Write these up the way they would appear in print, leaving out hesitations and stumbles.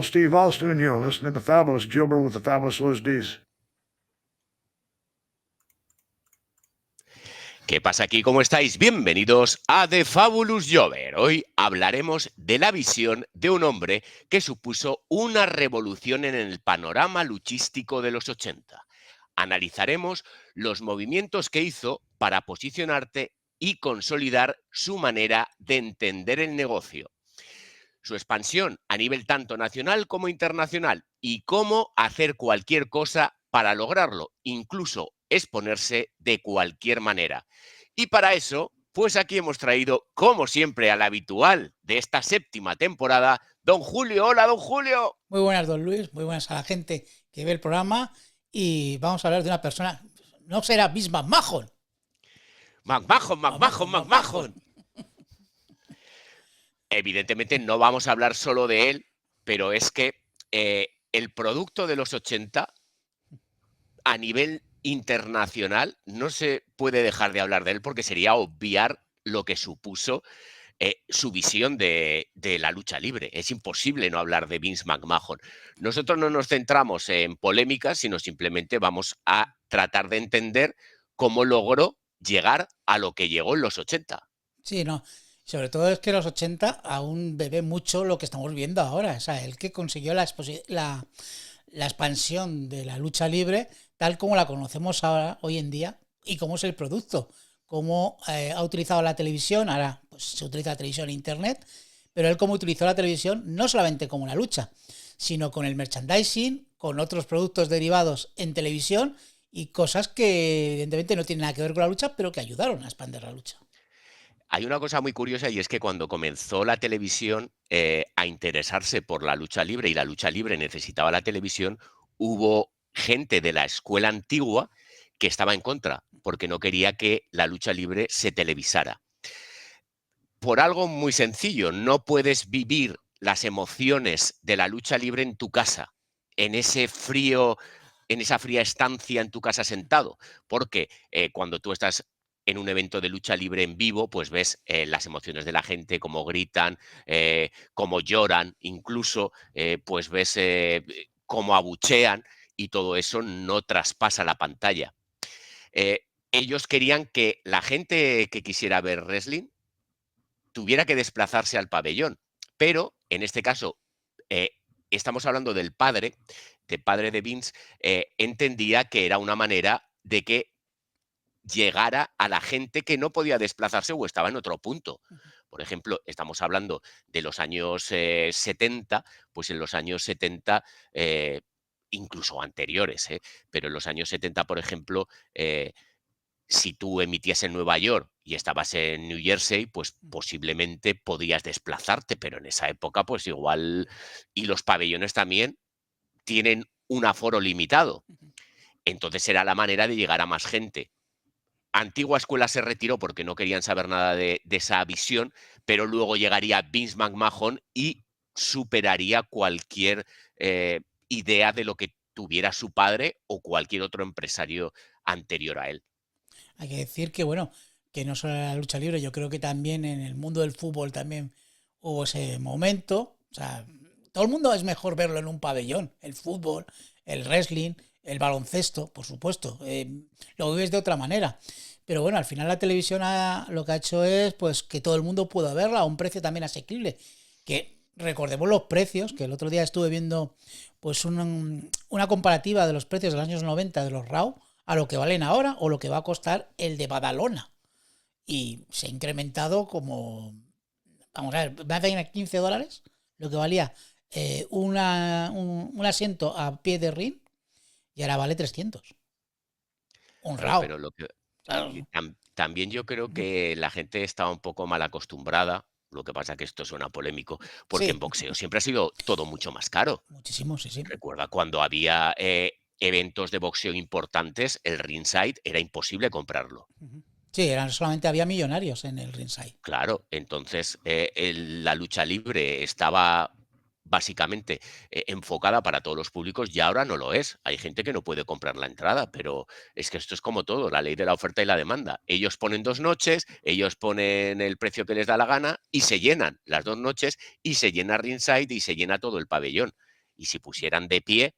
pal Steve Austin, and you're listening to Fabulous Gilbert with the Fabulous Liz D's. ¿Qué pasa aquí? ¿Cómo estáis? Bienvenidos a The Fabulous Jover. Hoy hablaremos de la visión de un hombre que supuso una revolución en el panorama luchístico de los 80. Analizaremos los movimientos que hizo para posicionarte y consolidar su manera de entender el negocio, su expansión a nivel tanto nacional como internacional y cómo hacer cualquier cosa para lograrlo, incluso exponerse de cualquier manera. Y para eso, pues aquí hemos traído, como siempre, al habitual de esta séptima temporada, don Julio. Hola, don Julio. Muy buenas, don Luis, muy buenas a la gente que ve el programa y vamos a hablar de una persona, no será Vince McMahon. McMahon. Evidentemente no vamos a hablar solo de él, pero es que el producto de los 80 a nivel internacional no se puede dejar de hablar de él porque sería obviar lo que supuso su visión de la lucha libre. Es imposible no hablar de Vince McMahon. Nosotros no nos centramos en polémicas, sino simplemente vamos a tratar de entender cómo logró llegar a lo que llegó en los 80. Sí, no. Sobre todo es que los 80 aún bebe mucho lo que estamos viendo ahora. O sea, el que consiguió la expansión de la lucha libre tal como la conocemos ahora, hoy en día, y cómo es el producto. Cómo ha utilizado la televisión, ahora pues se utiliza la televisión e internet, pero él cómo utilizó la televisión no solamente como una lucha, sino con el merchandising, con otros productos derivados en televisión y cosas que evidentemente no tienen nada que ver con la lucha, pero que ayudaron a expandir la lucha. Hay una cosa muy curiosa y es que cuando comenzó la televisión a interesarse por la lucha libre y la lucha libre necesitaba la televisión, hubo gente de la escuela antigua que estaba en contra porque no quería que la lucha libre se televisara. Por algo muy sencillo, no puedes vivir las emociones de la lucha libre en tu casa, en ese frío, en esa fría estancia en tu casa sentado, porque cuando tú estás en un evento de lucha libre en vivo, pues ves las emociones de la gente, cómo gritan, cómo lloran, incluso pues ves cómo abuchean y todo eso no traspasa la pantalla. Ellos querían que la gente que quisiera ver wrestling tuviera que desplazarse al pabellón, pero en este caso eh, estamos hablando del padre de Vince, entendía que era una manera de que llegara a la gente que no podía desplazarse o estaba en otro punto. Por ejemplo, estamos hablando de los años 70, pues en los años 70, incluso anteriores, pero en los años 70, por ejemplo, si tú emitías en Nueva York y estabas en New Jersey, pues posiblemente podías desplazarte, pero en esa época, pues igual, y los pabellones también tienen un aforo limitado. Entonces era la manera de llegar a más gente. Antigua Escuela se retiró porque no querían saber nada de esa visión, pero luego llegaría Vince McMahon y superaría cualquier idea de lo que tuviera su padre o cualquier otro empresario anterior a él. Hay que decir que, bueno, que no solo en la lucha libre, yo creo que también en el mundo del fútbol también hubo ese momento. O sea, todo el mundo es mejor verlo en un pabellón, el fútbol, el wrestling, el baloncesto, por supuesto. Lo vives de otra manera. Pero bueno, al final la televisión lo que ha hecho es pues que todo el mundo pueda verla a un precio también asequible. Que recordemos los precios, que el otro día estuve viendo pues una comparativa de los precios de los años 90 de los RAW a lo que valen ahora o lo que va a costar el de Badalona. Y se ha incrementado como, vamos a ver, va a $15 lo que valía un asiento a pie de ring y ahora vale 300. Un Claro, RAW. pero Claro. también yo creo que la gente estaba un poco mal acostumbrada. Lo que pasa que esto suena polémico, porque en Sí, boxeo siempre ha sido todo mucho más caro. muchísimo, sí, sí. Recuerda cuando había eventos de boxeo importantes, el ringside era imposible comprarlo. Sí, solamente había millonarios en el ringside. Claro, entonces la lucha libre estaba básicamente enfocada para todos los públicos y ahora no lo es. Hay gente que no puede comprar la entrada, pero es que esto es como todo, la ley de la oferta y la demanda. Ellos ponen 2 noches, ellos ponen el precio que les da la gana y se llenan las 2 noches y se llena ringside y se llena todo el pabellón. y si pusieran de pie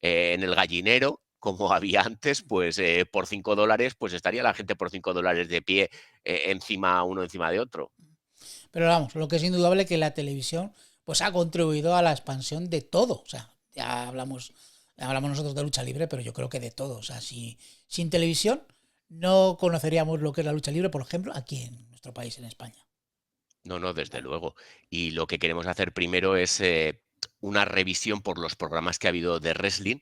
en el gallinero, como había antes, pues por $5, pues estaría la gente por $5 de pie uno encima de otro. Pero vamos, lo que es indudable que la televisión pues ha contribuido a la expansión de todo. O sea, hablamos nosotros de lucha libre, pero yo creo que de todo. O sea, sin televisión no conoceríamos lo que es la lucha libre, por ejemplo, aquí en nuestro país, en España. No, no, desde luego. Y lo que queremos hacer primero es una revisión por los programas que ha habido de wrestling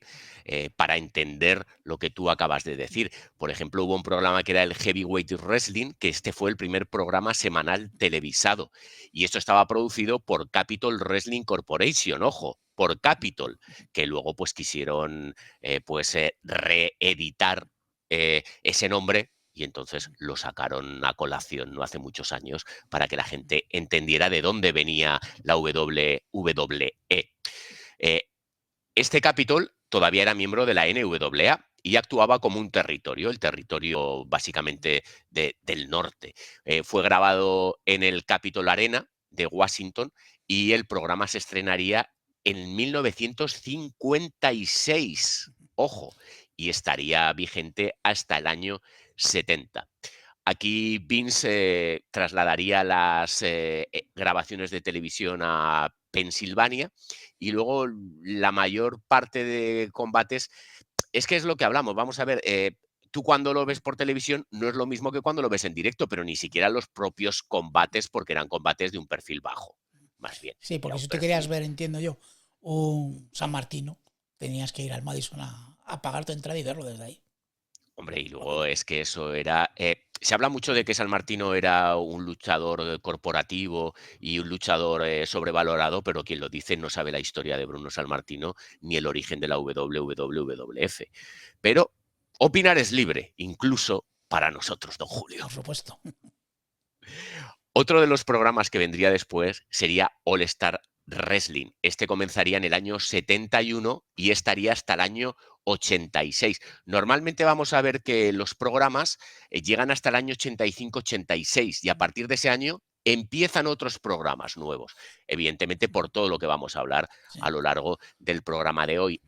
para entender lo que tú acabas de decir. Por ejemplo, hubo un programa que era el Heavyweight Wrestling, que este fue el primer programa semanal televisado. Y esto estaba producido por Capitol Wrestling Corporation, ojo, por Capitol, que luego pues quisieron reeditar ese nombre y entonces lo sacaron a colación no hace muchos años para que la gente entendiera de dónde venía la WWE. Este Capitol todavía era miembro de la NWA y actuaba como un territorio, el territorio básicamente del norte. Fue grabado en el Capitol Arena de Washington y el programa se estrenaría en 1956. Ojo, y estaría vigente hasta el año 70. Aquí Vince trasladaría las grabaciones de televisión a Pensilvania y luego la mayor parte de combates, es que es lo que hablamos, vamos a ver, tú cuando lo ves por televisión no es lo mismo que cuando lo ves en directo, pero ni siquiera los propios combates, porque eran combates de un perfil bajo, más bien. Sí, Era porque un si tú querías perfil. ver, entiendo yo, un San Martino, tenías que ir al Madison a pagar tu entrada y verlo desde ahí. Hombre, y luego Lógico. es que eso era. Se habla mucho de que San Martino era un luchador corporativo y un luchador sobrevalorado, pero quien lo dice no sabe la historia de Bruno San Martino ni el origen de la WWF. Pero opinar es libre, incluso para nosotros, don Julio. Por supuesto. Otro de los programas que vendría después sería All Star Wrestling. Este comenzaría en el año 71 y estaría hasta el año 86. Normalmente vamos a ver que los programas llegan hasta el año 85-86 y a partir de ese año empiezan otros programas nuevos, evidentemente por todo lo que vamos a hablar Sí. a lo largo del programa de hoy.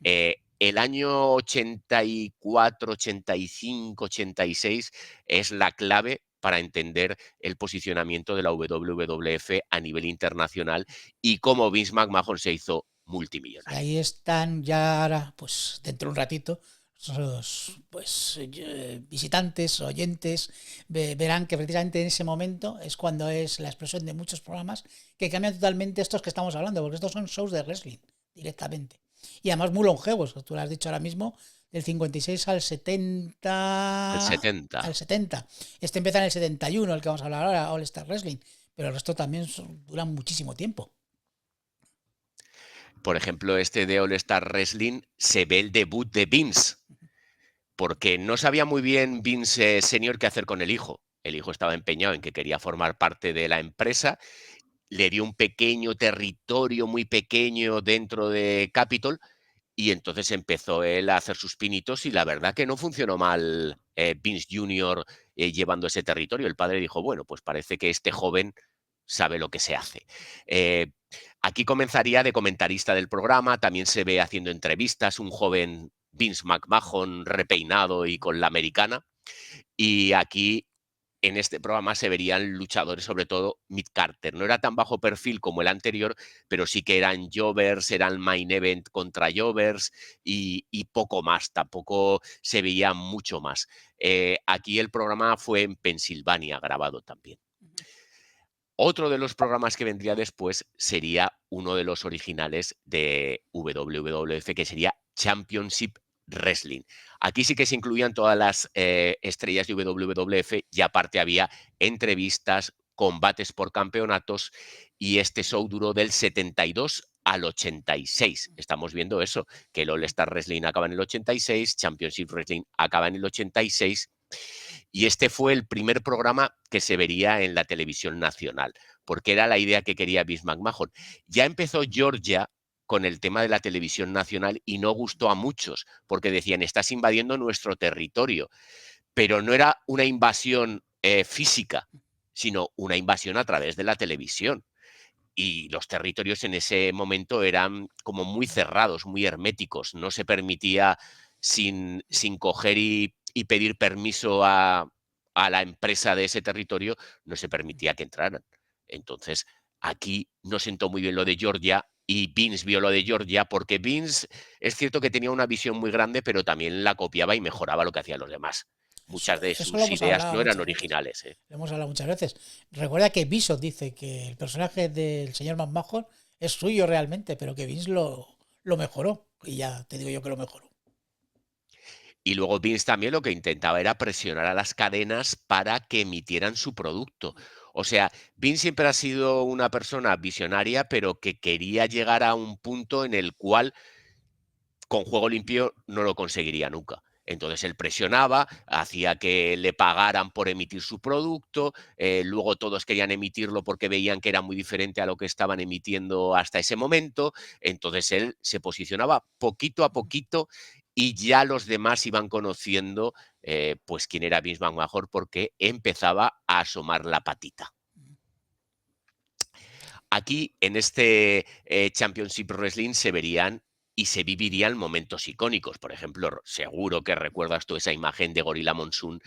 El año 84, 85, 86 es la clave para entender el posicionamiento de la WWF a nivel internacional y cómo Vince McMahon se hizo Y multimillonario. ahí están ya ahora, pues dentro de un ratito, los visitantes, oyentes, verán que precisamente en ese momento es cuando es la explosión de muchos programas que cambian totalmente estos que estamos hablando, porque estos son shows de wrestling directamente. Y además muy longevos, tú lo has dicho ahora mismo, del 56 al El 70. 70. Al 70. Este empieza en el 71, el que vamos a hablar ahora, All Star Wrestling, pero el resto también duran muchísimo tiempo. Por ejemplo, este de All Star Wrestling se ve el debut de Vince, porque no sabía muy bien Vince Senior qué hacer con el hijo. El hijo estaba empeñado en que quería formar parte de la empresa, le dio un pequeño territorio muy pequeño dentro de Capitol y entonces empezó él a hacer sus pinitos y la verdad que no funcionó mal Vince Jr. Llevando ese territorio. El padre dijo, bueno, pues parece que este joven sabe lo que se hace. Eh, Aquí comenzaría de comentarista del programa, también se ve haciendo entrevistas, un joven Vince McMahon repeinado y con la americana. Y aquí en este programa se verían luchadores, sobre todo Mid Carter. No era tan bajo perfil como el anterior, pero sí que eran jobbers, eran main event contra jobbers y poco más. Tampoco se veía mucho más. Aquí el programa fue en Pensilvania grabado también. Otro de los programas que vendría después sería uno de los originales de WWF, que sería Championship Wrestling. Aquí sí que se incluían todas las estrellas de WWF y aparte había entrevistas, combates por campeonatos y este show duró del 72 al 86. Estamos viendo eso, que el All Star Wrestling acaba en el 86, Championship Wrestling acaba en el 86 y este fue el primer programa que se vería en la televisión nacional, porque era la idea que quería Vince McMahon. Ya empezó Georgia con el tema de la televisión nacional y no gustó a muchos, porque decían, estás invadiendo nuestro territorio, pero no era una invasión física, sino una invasión a través de la televisión. y los territorios en ese momento eran como muy cerrados, muy herméticos. No se permitía sin coger y pedir permiso a la empresa de ese territorio, no se permitía que entraran. Entonces, aquí no sentó muy bien lo de Georgia y Vince vio lo de Georgia porque Vince es cierto que tenía una visión muy grande, pero también la copiaba y mejoraba lo que hacían los demás. Muchas de Eso lo sus hemos ideas hablado no eran muchas veces. originales, ¿eh? Lo hemos hablado muchas veces. Recuerda que Bishop dice que el personaje del señor McMahon es suyo realmente, pero que Vince lo mejoró. Y ya te digo yo que lo mejoró. Y luego Vince también lo que intentaba era presionar a las cadenas para que emitieran su producto. O sea, Vince siempre ha sido una persona visionaria, pero que quería llegar a un punto en el cual con juego limpio no lo conseguiría nunca. Entonces él presionaba, hacía que le pagaran por emitir su producto, luego todos querían emitirlo porque veían que era muy diferente a lo que estaban emitiendo hasta ese momento, entonces él se posicionaba poquito a poquito y ya los demás iban conociendo pues quién era Vince McMahon porque empezaba a asomar la patita. Aquí, en este Championship Wrestling, se verían y se vivirían momentos icónicos. Por ejemplo, seguro que recuerdas tú esa imagen de Gorilla Monsoon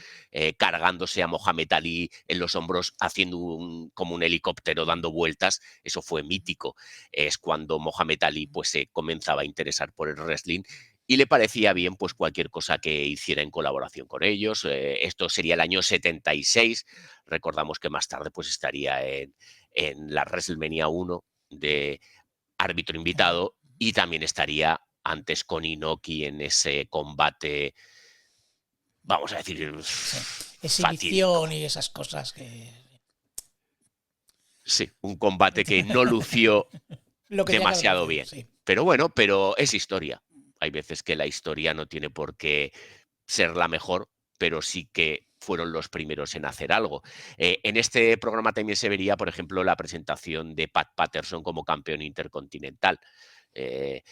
cargándose a Mohamed Ali en los hombros, haciendo como un helicóptero dando vueltas. Eso fue mítico. Es cuando Mohamed Ali pues, se comenzaba a interesar por el wrestling y le parecía bien pues, cualquier cosa que hiciera en colaboración con ellos. Esto sería el año 76. Recordamos que más tarde pues, estaría en la WrestleMania 1 de árbitro invitado y también estaría antes con Inoki en ese combate, vamos a decir, Sí. fatídico. Exhibición y esas cosas que... Sí, un combate que no lució Lo que tenía que haber demasiado lucido, bien. sí. Pero bueno, pero es historia. Hay veces que la historia no tiene por qué ser la mejor, pero sí que fueron los primeros en hacer algo. En este programa también se vería, por ejemplo, la presentación de Pat Patterson como campeón intercontinental. Eh,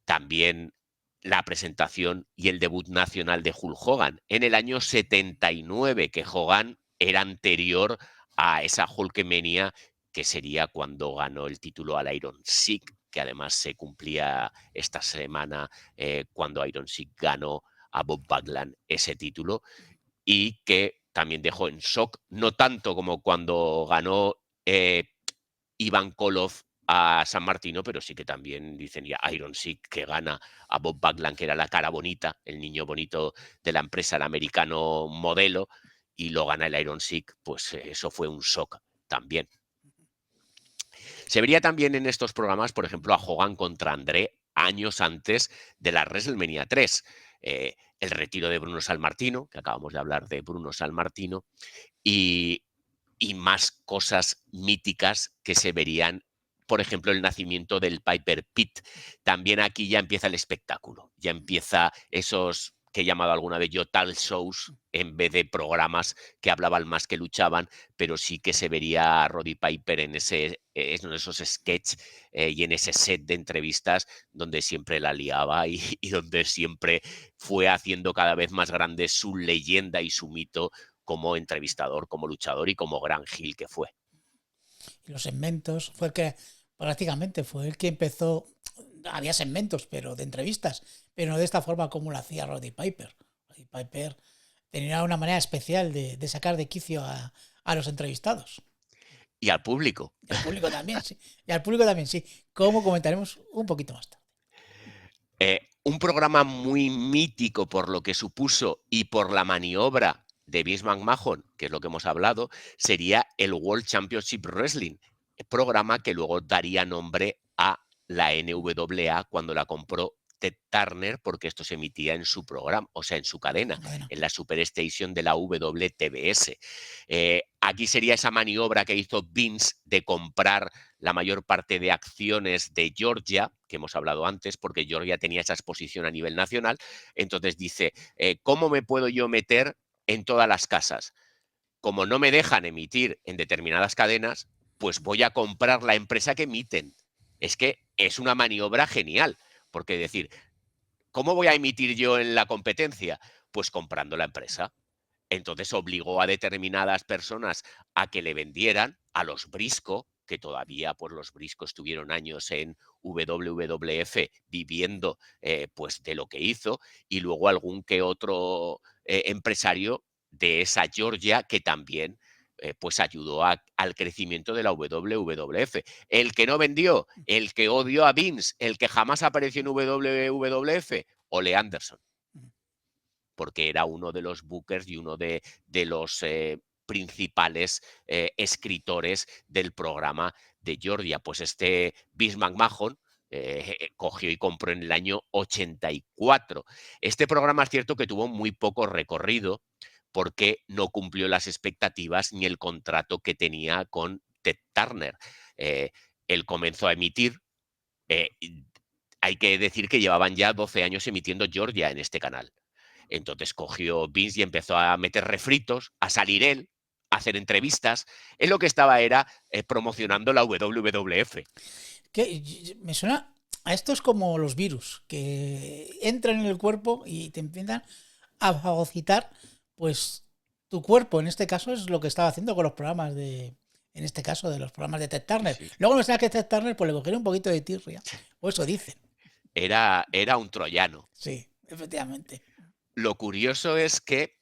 También la presentación y el debut nacional de Hulk Hogan en el año 79, que Hogan era anterior a esa Hulkmania que sería cuando ganó el título al Iron Sheik, que además se cumplía esta semana cuando Iron Sheik ganó a Bob Backlund ese título y que también dejó en shock, no tanto como cuando ganó Ivan Koloff a San Martino, pero sí que también dicen ya Iron Sheik que gana a Bob Backlund, que era la cara bonita, el niño bonito de la empresa, el americano modelo, y lo gana el Iron Sheik, pues eso fue un shock también. Se vería también en estos programas, por ejemplo, a Hogan contra André años antes de la WrestleMania 3. El retiro de Bruno Sammartino, que acabamos de hablar de Bruno Sammartino, y, y más cosas míticas que se verían, por ejemplo, el nacimiento del Piper Pit. También aquí ya empieza el espectáculo, ya empieza esos que he llamado alguna vez yo tal shows en vez de programas que hablaban más que luchaban, pero sí que se vería a Roddy Piper en esos sketches y en ese set de entrevistas donde siempre la liaba y donde siempre fue haciendo cada vez más grande su leyenda y su mito como entrevistador, como luchador y como gran heel que fue. Y los segmentos, fue el que prácticamente fue el que empezó. Había segmentos, pero de entrevistas, pero no de esta forma como lo hacía Roddy Piper. Roddy Piper tenía una manera especial de sacar de quicio a los entrevistados. Y al público. Y al público también, sí. Y al público también, sí. Como comentaremos un poquito más tarde. Un programa muy mítico por lo que supuso y por la maniobra de Vince McMahon, que es lo que hemos hablado, sería el World Championship Wrestling, programa que luego daría nombre a la NWA cuando la compró Ted Turner, porque esto se emitía en su programa, o sea, en su cadena, en la Superstation de la WTBS. Aquí sería esa maniobra que hizo Vince de comprar la mayor parte de acciones de Georgia, que hemos hablado antes, porque Georgia tenía esa exposición a nivel nacional. Entonces dice, ¿cómo me puedo yo meter en todas las casas? Como no me dejan emitir en determinadas cadenas, pues voy a comprar la empresa que emiten. Es que es una maniobra genial, porque decir, ¿cómo voy a emitir yo en la competencia? Pues comprando la empresa. Entonces obligó a determinadas personas a que le vendieran, a los Brisco, que todavía pues, los Briscoe estuvieron años en WWF viviendo pues, de lo que hizo, y luego algún que otro empresario de esa Georgia que también pues ayudó al crecimiento de la WWF. El que no vendió, el que odió a Vince, el que jamás apareció en WWF, Ole Anderson, porque era uno de los bookers y uno de los principales escritores del programa de Georgia. Pues este Vince McMahon cogió y compró en el año 84. Este programa es cierto que tuvo muy poco recorrido porque no cumplió las expectativas ni el contrato que tenía con Ted Turner. Él comenzó a emitir, hay que decir que llevaban ya 12 años emitiendo Georgia en este canal. Entonces cogió Vince y empezó a meter refritos, a salir él, a hacer entrevistas. Él lo que estaba era promocionando la WWF. Me suena a estos como los virus, que entran en el cuerpo y te empiezan a fagocitar, pues tu cuerpo, en este caso, es lo que estaba haciendo con los programas en este caso, de los programas de Ted Turner. Sí. Luego no sé que Ted Turner pues le cogieron un poquito de tirria, o eso dicen. Era un troyano. Sí, efectivamente. Lo curioso es que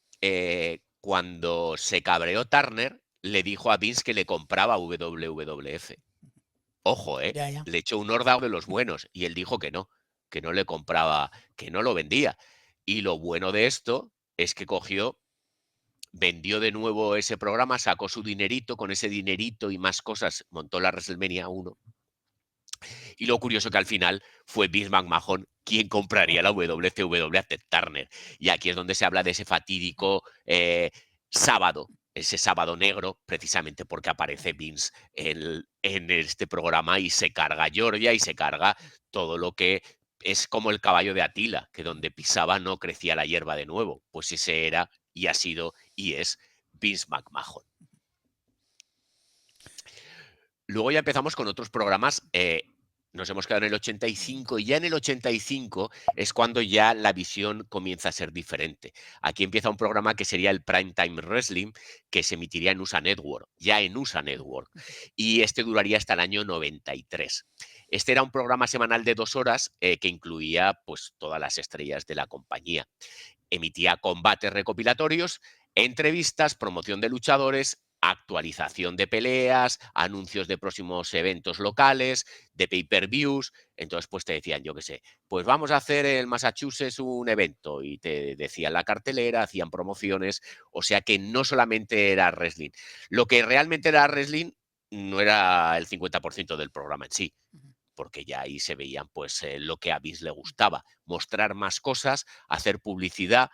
cuando se cabreó Turner, le dijo a Vince que le compraba WWF. Ojo, Ya. le echó un hordado de los buenos y él dijo que no le compraba, que no lo vendía. Y lo bueno de esto es que cogió, vendió de nuevo ese programa, sacó su dinerito, con ese dinerito y más cosas montó la WrestleMania 1. Y lo curioso que al final fue Vince McMahon quien compraría la WCW a Ted Turner. Y aquí es donde se habla de ese fatídico sábado, ese sábado negro, precisamente porque aparece Vince en este programa y se carga Georgia y se carga todo lo que es como el caballo de Atila, que donde pisaba no crecía la hierba de nuevo. Pues ese era y ha sido y es Vince McMahon. Luego ya empezamos con otros programas. Nos hemos quedado en el 85 y ya en el 85 es cuando ya la visión comienza a ser diferente. Aquí empieza un programa que sería el Primetime Wrestling, que se emitiría en USA Network, ya en USA Network, y este duraría hasta el año 93. Este era un programa semanal de 2 horas que incluía pues, todas las estrellas de la compañía. Emitía combates recopilatorios, entrevistas, promoción de luchadores, actualización de peleas, anuncios de próximos eventos locales, de pay-per-views. Entonces, pues te decían, yo qué sé, pues vamos a hacer en Massachusetts un evento y te decían la cartelera, hacían promociones, o sea que no solamente era wrestling. Lo que realmente era wrestling no era el 50% del programa en sí, porque ya ahí se veían pues lo que a Vince le gustaba, mostrar más cosas, hacer publicidad,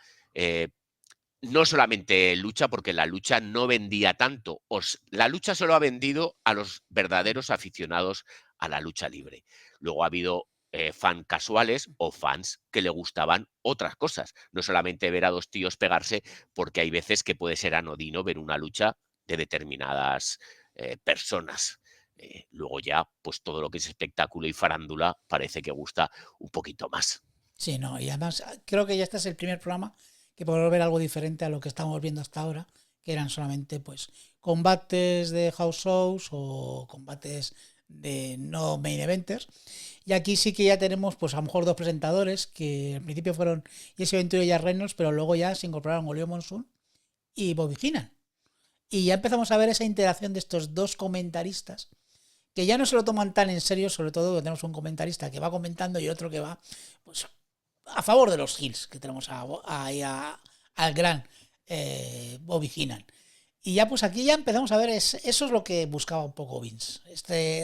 no solamente lucha, porque la lucha no vendía tanto. La lucha solo ha vendido a los verdaderos aficionados a la lucha libre. Luego ha habido fans casuales o fans que le gustaban otras cosas. No solamente ver a 2 tíos pegarse, porque hay veces que puede ser anodino ver una lucha de determinadas personas. Luego ya, pues todo lo que es espectáculo y farándula parece que gusta un poquito más. Sí, no, y además creo que ya este es el primer programa que podemos ver algo diferente a lo que estamos viendo hasta ahora, que eran solamente pues combates de house shows o combates de no main eventers. Y aquí sí que ya tenemos pues a lo mejor 2 presentadores que al principio fueron Jesse Ventura y Jack Reynolds, pero luego ya se incorporaron Julio Monsoon y Bobby Heenan. Y ya empezamos a ver esa interacción de estos 2 comentaristas que ya no se lo toman tan en serio, sobre todo que tenemos un comentarista que va comentando y otro que va pues a favor de los Hills, que tenemos al gran Bobby Heenan. Y ya pues aquí ya empezamos a ver, eso es lo que buscaba un poco Vince,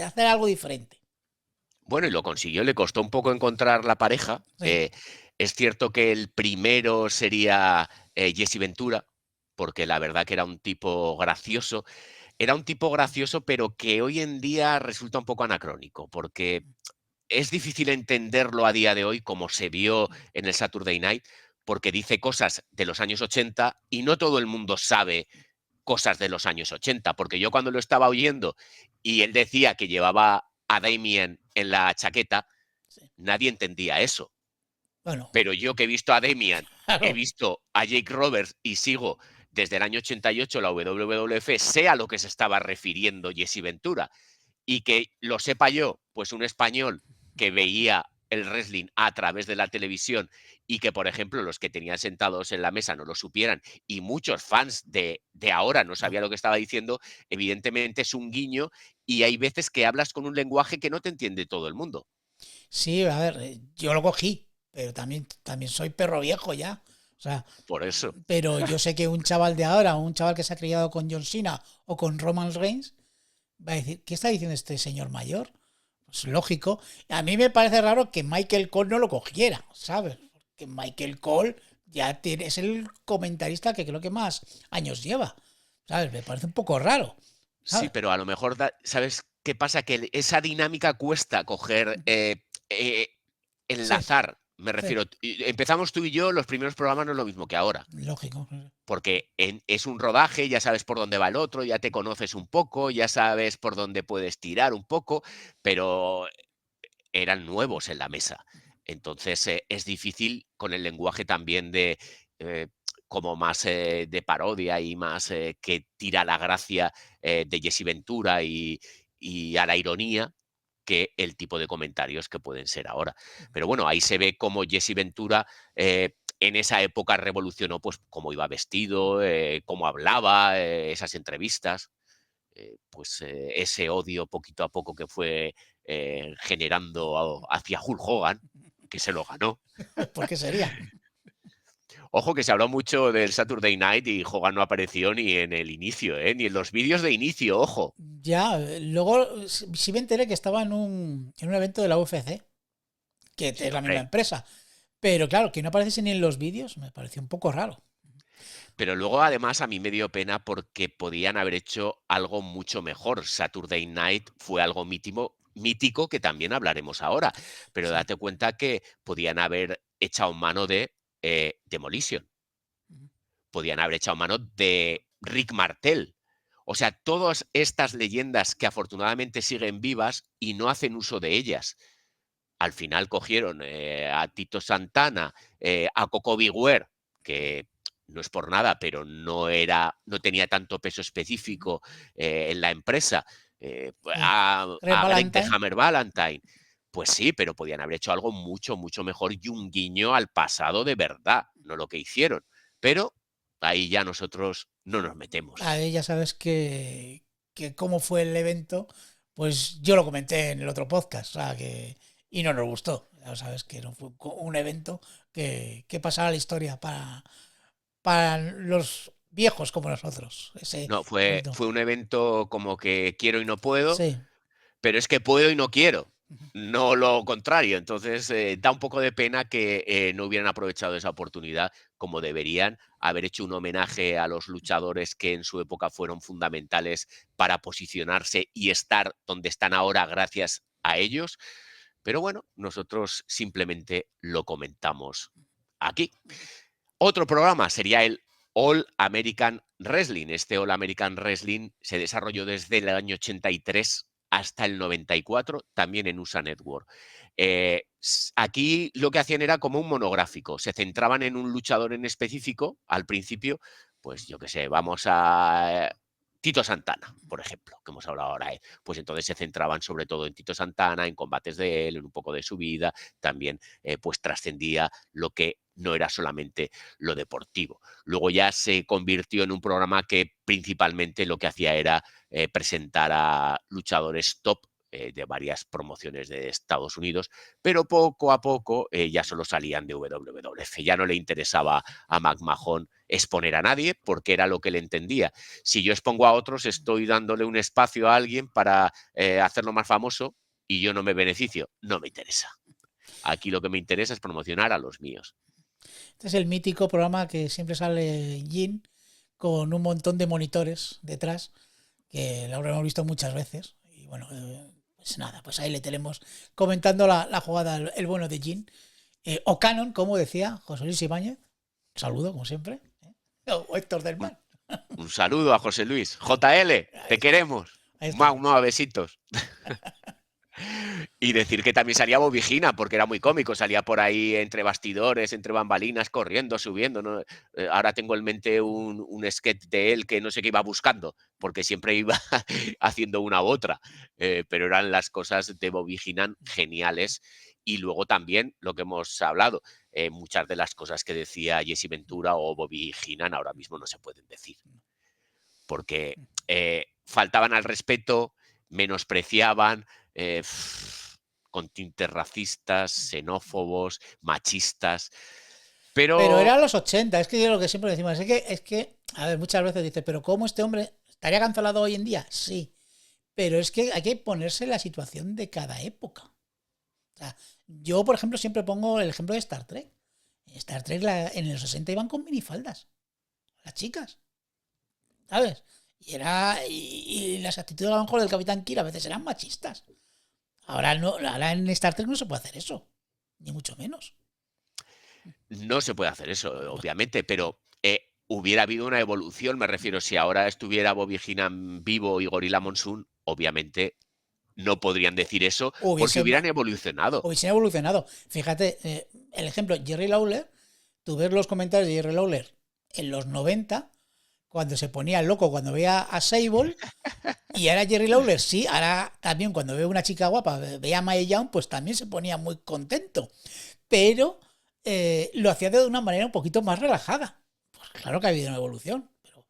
hacer algo diferente. Bueno, y lo consiguió, le costó un poco encontrar la pareja. Sí. Es cierto que el primero sería Jesse Ventura, porque la verdad que era un tipo gracioso. Era un tipo gracioso, pero que hoy en día resulta un poco anacrónico, porque es difícil entenderlo a día de hoy como se vio en el Saturday Night, porque dice cosas de los años 80 y no todo el mundo sabe cosas de los años 80, porque yo cuando lo estaba oyendo y él decía que llevaba a Damien en la chaqueta, Sí. nadie entendía eso. Bueno, Pero yo que he visto a Damien, claro. he visto a Jake Roberts y sigo desde el año 88 la WWF, sé a lo que se estaba refiriendo Jesse Ventura. y que lo sepa yo, pues un español que veía el wrestling a través de la televisión y que, por ejemplo, los que tenían sentados en la mesa no lo supieran y muchos fans de ahora no sabían lo que estaba diciendo, evidentemente es un guiño y hay veces que hablas con un lenguaje que no te entiende todo el mundo. Sí, a ver, yo lo cogí, pero también soy perro viejo ya. O sea, Por eso. pero yo sé que un chaval de ahora, un chaval que se ha criado con John Cena o con Roman Reigns, va a decir, ¿qué está diciendo este señor mayor? Pues lógico. A mí me parece raro que Michael Cole no lo cogiera, ¿sabes? Porque Michael Cole es el comentarista que creo que más años lleva, ¿sabes? Me parece un poco raro, Sí, ¿sabes? pero a lo mejor, ¿sabes qué pasa? Que esa dinámica cuesta coger, eh, Sí, enlazar. Me sí, refiero, empezamos tú y yo, los primeros programas no es lo mismo que ahora. lógico. Porque es un rodaje, ya sabes por dónde va el otro, ya te conoces un poco, ya sabes por dónde puedes tirar un poco, pero eran nuevos en la mesa. Entonces es difícil con el lenguaje también eh, como más de parodia y más que tira la gracia de Jesse Ventura y a la ironía que el tipo de comentarios que pueden ser ahora. Pero bueno, ahí se ve cómo Jesse Ventura en esa época revolucionó pues cómo iba vestido, cómo hablaba, esas entrevistas, pues ese odio poquito a poco que fue generando hacia Hulk Hogan, que se lo ganó. ¿Por qué sería? Ojo que se habló mucho del Saturday Night y Hogan no apareció ni en el inicio, ni en los vídeos de inicio, ojo. Ya, luego sí me enteré que estaba en un evento de la UFC, que Sí, es la misma hombre. empresa. Pero claro, que no aparece ni en los vídeos, me pareció un poco raro. Pero luego además a mí me dio pena porque podían haber hecho algo mucho mejor. Saturday Night fue algo mítico que también hablaremos ahora. Pero Sí. date cuenta que podían haber echado mano de Demolition. Podían haber echado mano de Rick Martel. O sea, todas estas leyendas que afortunadamente siguen vivas y no hacen uso de ellas. Al final cogieron a Tito Santana, a Coco Bigware, que no es por nada, pero no tenía tanto peso específico en la empresa, Red a Greg de Valentine. Hammer Valentine. Pues sí, pero podían haber hecho algo mucho, mucho mejor y un guiño al pasado de verdad, no lo que hicieron. Pero ahí ya nosotros no nos metemos. Ahí ya sabes que cómo fue el evento, pues yo lo comenté en el otro podcast, o sea, y no nos gustó. Ya sabes que no fue un evento que pasara a la historia para los viejos como nosotros. Ese No, fue, evento. fue un evento como que quiero y no puedo, Sí. pero es que puedo y no quiero, no lo contrario. Entonces, da un poco de pena que no hubieran aprovechado esa oportunidad como deberían, haber hecho un homenaje a los luchadores que en su época fueron fundamentales para posicionarse y estar donde están ahora gracias a ellos. Pero bueno, nosotros simplemente lo comentamos aquí. Otro programa sería el All American Wrestling. Este All American Wrestling se desarrolló desde el año 83 hasta el 94, también en USA Network. Aquí lo que hacían era como un monográfico, se centraban en un luchador en específico al principio, pues yo qué sé, vamos a Tito Santana, por ejemplo, que hemos hablado ahora, pues entonces se centraban sobre todo en Tito Santana, en combates de él, en un poco de su vida, también pues trascendía lo que no era solamente lo deportivo. Luego ya se convirtió en un programa que principalmente lo que hacía era presentar a luchadores top de varias promociones de Estados Unidos, pero poco a poco ya solo salían de WWF. Ya no le interesaba a McMahon exponer a nadie porque era lo que le entendía. Si yo expongo a otros, estoy dándole un espacio a alguien para hacerlo más famoso y yo no me beneficio. No me interesa. Aquí lo que me interesa es promocionar a los míos. Este es el mítico programa que siempre sale Jin con un montón de monitores detrás, que lo habremos visto muchas veces. Y bueno, pues nada, pues ahí le tenemos comentando la jugada, el bueno de Jin. O Canon, como decía José Luis Ibáñez. Saludo, como siempre. O Héctor del Un, Mar. un saludo a José Luis. JL, Ahí te está. queremos. Ahí está. Mau, mau, besitos. Y decir que también salía Bobigina, porque era muy cómico, salía por ahí entre bastidores, entre bambalinas, corriendo, subiendo, ¿no? Ahora tengo en mente un sketch de él que no sé qué iba buscando, porque siempre iba haciendo una u otra, pero eran las cosas de Bobigina geniales. Y luego también lo que hemos hablado, muchas de las cosas que decía Jesse Ventura o Bobigina ahora mismo no se pueden decir, porque faltaban al respeto, menospreciaban, con tintes racistas, xenófobos, machistas, Pero pero eran los 80, es que yo lo que siempre decimos, es que, a ver, muchas veces dice, pero ¿cómo este hombre estaría cancelado hoy en día? Sí, pero es que hay que ponerse en la situación de cada época. O sea, yo, por ejemplo, siempre pongo el ejemplo de Star Trek. Star Trek en los 60 iban con minifaldas, las chicas, ¿sabes? Y las actitudes a lo mejor del Capitán Kirk a veces eran machistas. Ahora no, ahora en Star Trek no se puede hacer eso, ni mucho menos. no se puede hacer eso, obviamente, pero hubiera habido una evolución, me refiero, si ahora estuviera Bobby Heenan vivo y Gorilla Monsoon, obviamente no podrían decir eso porque Hubiese, hubieran evolucionado. hubiesen evolucionado. Fíjate, el ejemplo, Jerry Lawler, tú ves los comentarios de Jerry Lawler en los 90, cuando se ponía loco, cuando veía a Sable, y ahora Jerry Lawler, sí, ahora también cuando ve una chica guapa, veía a Mae Young, pues también se ponía muy contento. Pero lo hacía de una manera un poquito más relajada. Pues claro que ha habido una evolución. Pero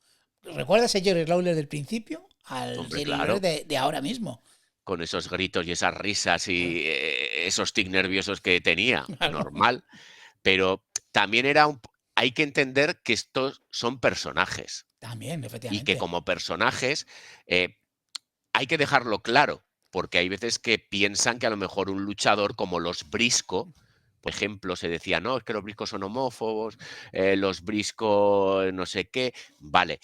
¿recuerdas a Jerry Lawler del principio al Hombre, Jerry Lawler claro, de ahora mismo? con esos gritos y esas risas Claro, y esos tics nerviosos que tenía, claro. normal, pero también era hay que entender que estos son personajes También, y que efectivamente. como personajes eh, hay que dejarlo claro, porque hay veces que piensan que a lo mejor un luchador como los Brisco, por ejemplo, se decía, no, es que los Briscos son homófobos, los Brisco no sé qué, vale,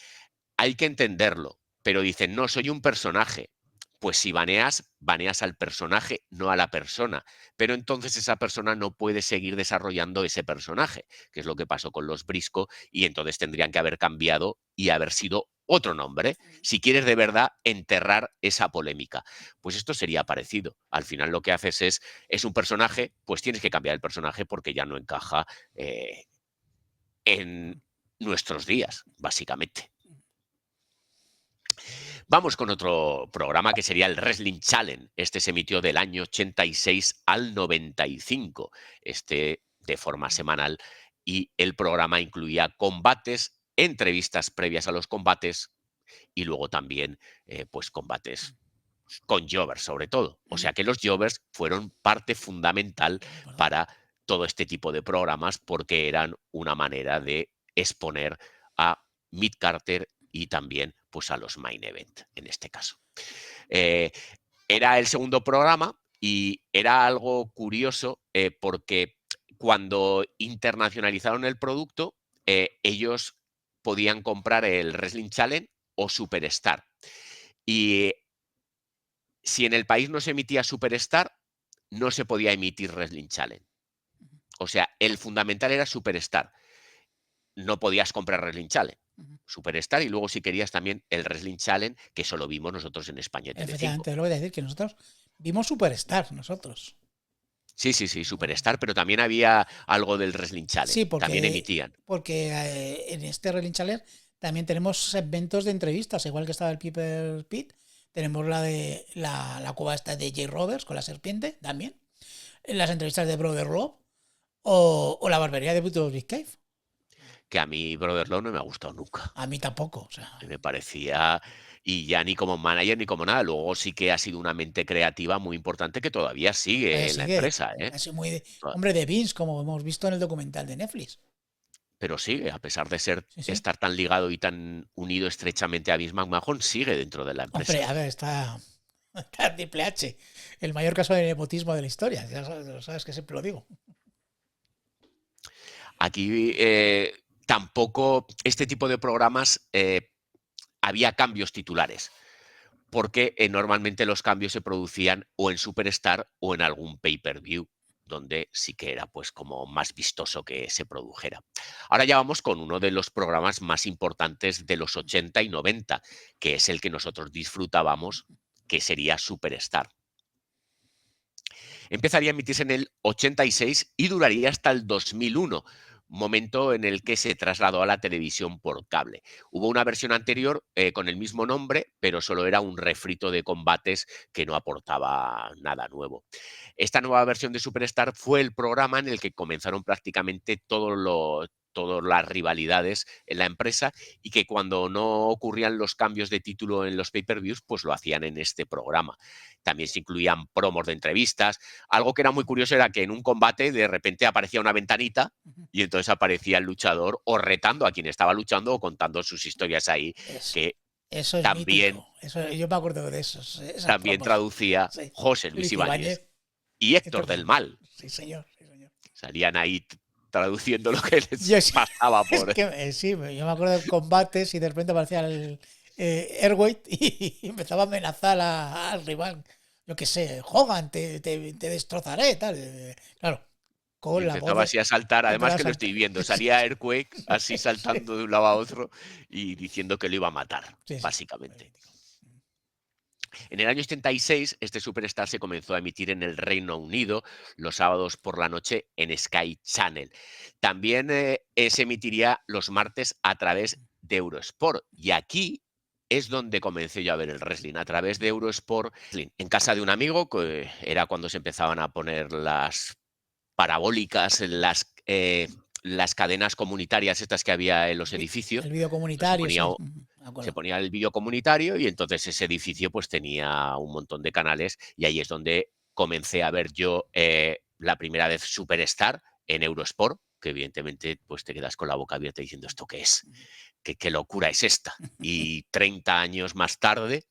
hay que entenderlo, pero dicen, no, soy un personaje. Pues si baneas, baneas al personaje, no a la persona. Pero entonces esa persona no puede seguir desarrollando ese personaje, que es lo que pasó con los Brisco, y entonces tendrían que haber cambiado y haber sido otro nombre, si quieres de verdad enterrar esa polémica. Pues esto sería parecido. Al final lo que haces es un personaje, pues tienes que cambiar el personaje porque ya no encaja en nuestros días, básicamente. Vamos con otro programa que sería el Wrestling Challenge. Este se emitió del año 86 al 95, de forma semanal, y el programa incluía combates, entrevistas previas a los combates y luego también pues combates con jobbers sobre todo. O sea que los jobbers fueron parte fundamental para todo este tipo de programas porque eran una manera de exponer a Mid Carter y también pues a los main event en este caso. Eh, Era el segundo programa y era algo curioso porque cuando internacionalizaron el producto, ellos podían comprar el Wrestling Challenge o Superstar. Y si en el país no se emitía Superstar, no se podía emitir Wrestling Challenge. O sea, el fundamental era Superstar. No podías comprar Wrestling Challenge. Superstar y luego si querías también el Wrestling Challenge, que eso lo vimos nosotros en España en Telecinco. Efectivamente, lo voy a decir que nosotros vimos Superstar, nosotros. Sí, sí, sí, Superstar, pero también había algo del Wrestling Sí, Challenge. También emitían. porque en este Relin Challenger también tenemos segmentos de entrevistas, igual que estaba el Piper Pit, tenemos la de la cueva esta de Jay Roberts con la serpiente también, las entrevistas de Brother Rob o la barbería de Brutus Big Cave. Que a mí Brother Love no me ha gustado nunca. A mí tampoco, o sea, Me parecía, y ya ni como manager ni como nada. Luego sí que ha sido una mente creativa muy importante que todavía sigue en la sigue empresa, ¿eh? así muy hombre de Vince, como hemos visto en el documental de Netflix. Pero sigue, a pesar de Sí, sí. estar tan ligado y tan unido estrechamente a Vince McMahon, sigue dentro de la Hombre, empresa. a ver, está Triple H, el mayor caso de nepotismo de la historia, ya sabes que siempre lo digo. Aquí tampoco este tipo de programas había cambios titulares, porque normalmente los cambios se producían o en Superstar o en algún pay-per-view, donde sí que era pues como más vistoso que se produjera. Ahora ya vamos con uno de los programas más importantes de los 80 y 90, que es el que nosotros disfrutábamos, que sería Superstar. Empezaría a emitirse en el 86 y duraría hasta el 2001, momento en el que se trasladó a la televisión por cable. Hubo una versión anterior con el mismo nombre, pero solo era un refrito de combates que no aportaba nada nuevo. Esta nueva versión de Superstar fue el programa en el que comenzaron prácticamente todas las rivalidades en la empresa y que cuando no ocurrían los cambios de título en los pay-per-views, pues lo hacían en este programa. También se incluían promos de entrevistas. Algo que era muy curioso era que en un combate de repente aparecía una ventanita y entonces aparecía el luchador o retando a quien estaba luchando o contando sus historias ahí, Eso, que eso es también, mítico. Yo me acuerdo de esas también promos. traducía Sí. José Luis Ibáñez y Héctor del Mal. Sí, señor. Sí, señor. Salían ahí traduciendo lo que les Yo sí, pasaba es por... que sí, yo me acuerdo de combates y de repente aparecía el Airweight y empezaba a amenazar al rival. Yo qué sé, Hogan, te destrozaré, tal. Claro, Y con la voz empezaba de. así a saltar, además Empezaba a que lo saltar. estoy viendo, Sí, salía Earthquake así sí, saltando de un lado a otro y diciendo que lo iba a matar, sí, sí, muy básicamente. mítico. En el año 76, este Superstar se comenzó a emitir en el Reino Unido los sábados por la noche en Sky Channel. También se emitiría los martes a través de Eurosport. Y aquí es donde comencé yo a ver el wrestling, a través de Eurosport, en casa de un amigo, que era cuando se empezaban a poner las parabólicas, las cadenas comunitarias estas que había en los edificios. El vídeo Pues se comunitario, ponía sí. Me se acuerdo. ponía el vídeo comunitario y entonces ese edificio pues tenía un montón de canales y ahí es donde comencé a ver yo la primera vez Superstar en Eurosport, que evidentemente pues te quedas con la boca abierta diciendo ¿esto qué es? ¿Qué locura es esta? Y 30 años más tarde,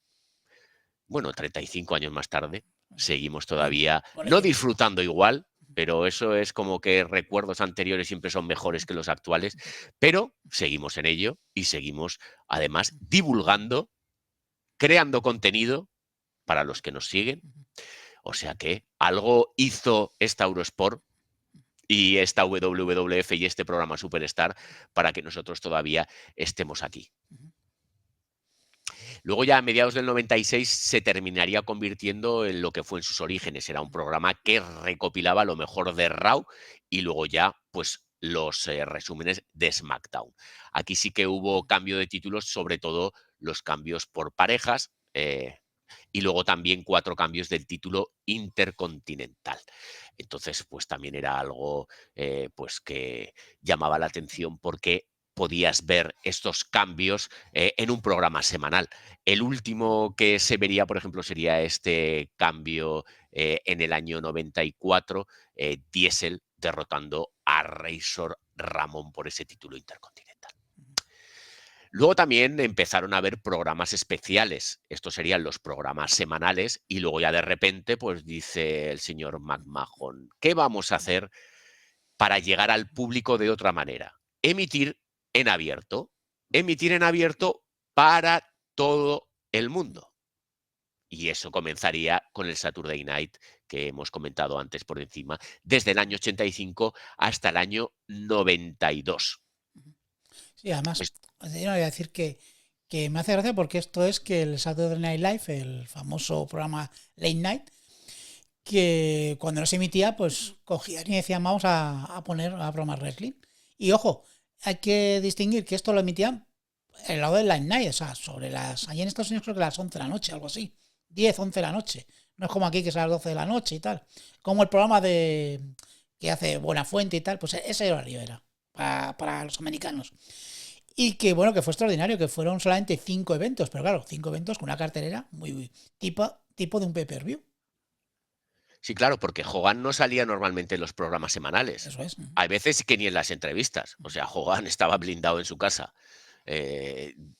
bueno, 35 años más tarde, seguimos todavía Con no ello. disfrutando igual, pero eso es como que recuerdos anteriores siempre son mejores que los actuales, pero seguimos en ello y seguimos además divulgando, creando contenido para los que nos siguen. O sea que algo hizo esta Eurosport y esta WWF y este programa Superstar para que nosotros todavía estemos aquí. Luego ya a mediados del 96 se terminaría convirtiendo en lo que fue en sus orígenes. Era un programa que recopilaba lo mejor de Raw y luego ya pues los resúmenes de SmackDown. Aquí sí que hubo cambio de títulos, sobre todo los cambios por parejas y luego también 4 cambios del título intercontinental. Entonces pues también era algo pues que llamaba la atención porque podías ver estos cambios en un programa semanal. El último que se vería, por ejemplo, sería este cambio en el año 94, Diesel derrotando a Razor Ramón por ese título intercontinental. Luego también empezaron a haber programas especiales. Estos serían los programas semanales y luego ya de repente, pues dice el señor McMahon, ¿qué vamos a hacer para llegar al público de otra manera? Emitir en abierto. Emitir en abierto para todo el mundo. Y eso comenzaría con el Saturday Night que hemos comentado antes por encima, desde el año 85 hasta el año 92. Sí, además, Es- yo voy a decir que me hace gracia porque esto es que el Saturday Night Live, el famoso programa Late Night, que cuando no se emitía, pues cogían y decían vamos a poner a broma wrestling. Y ojo, hay que distinguir que esto lo emitían el lado del Late Night, o sea, sobre allí en Estados Unidos creo que las 11 de la noche, algo así. 10, 11 de la noche. No es como aquí que es a las 12 de la noche y tal. Como el programa que hace Buenafuente y tal, pues ese horario era para los americanos. Y que bueno, que fue extraordinario, que fueron solamente 5 eventos, pero claro, 5 eventos con una cartelera muy tipo de un pay-per-view. Sí, claro, porque Hogan no salía normalmente en los programas semanales. Eso es. Hay veces que ni en las entrevistas. O sea, Hogan estaba blindado en su casa,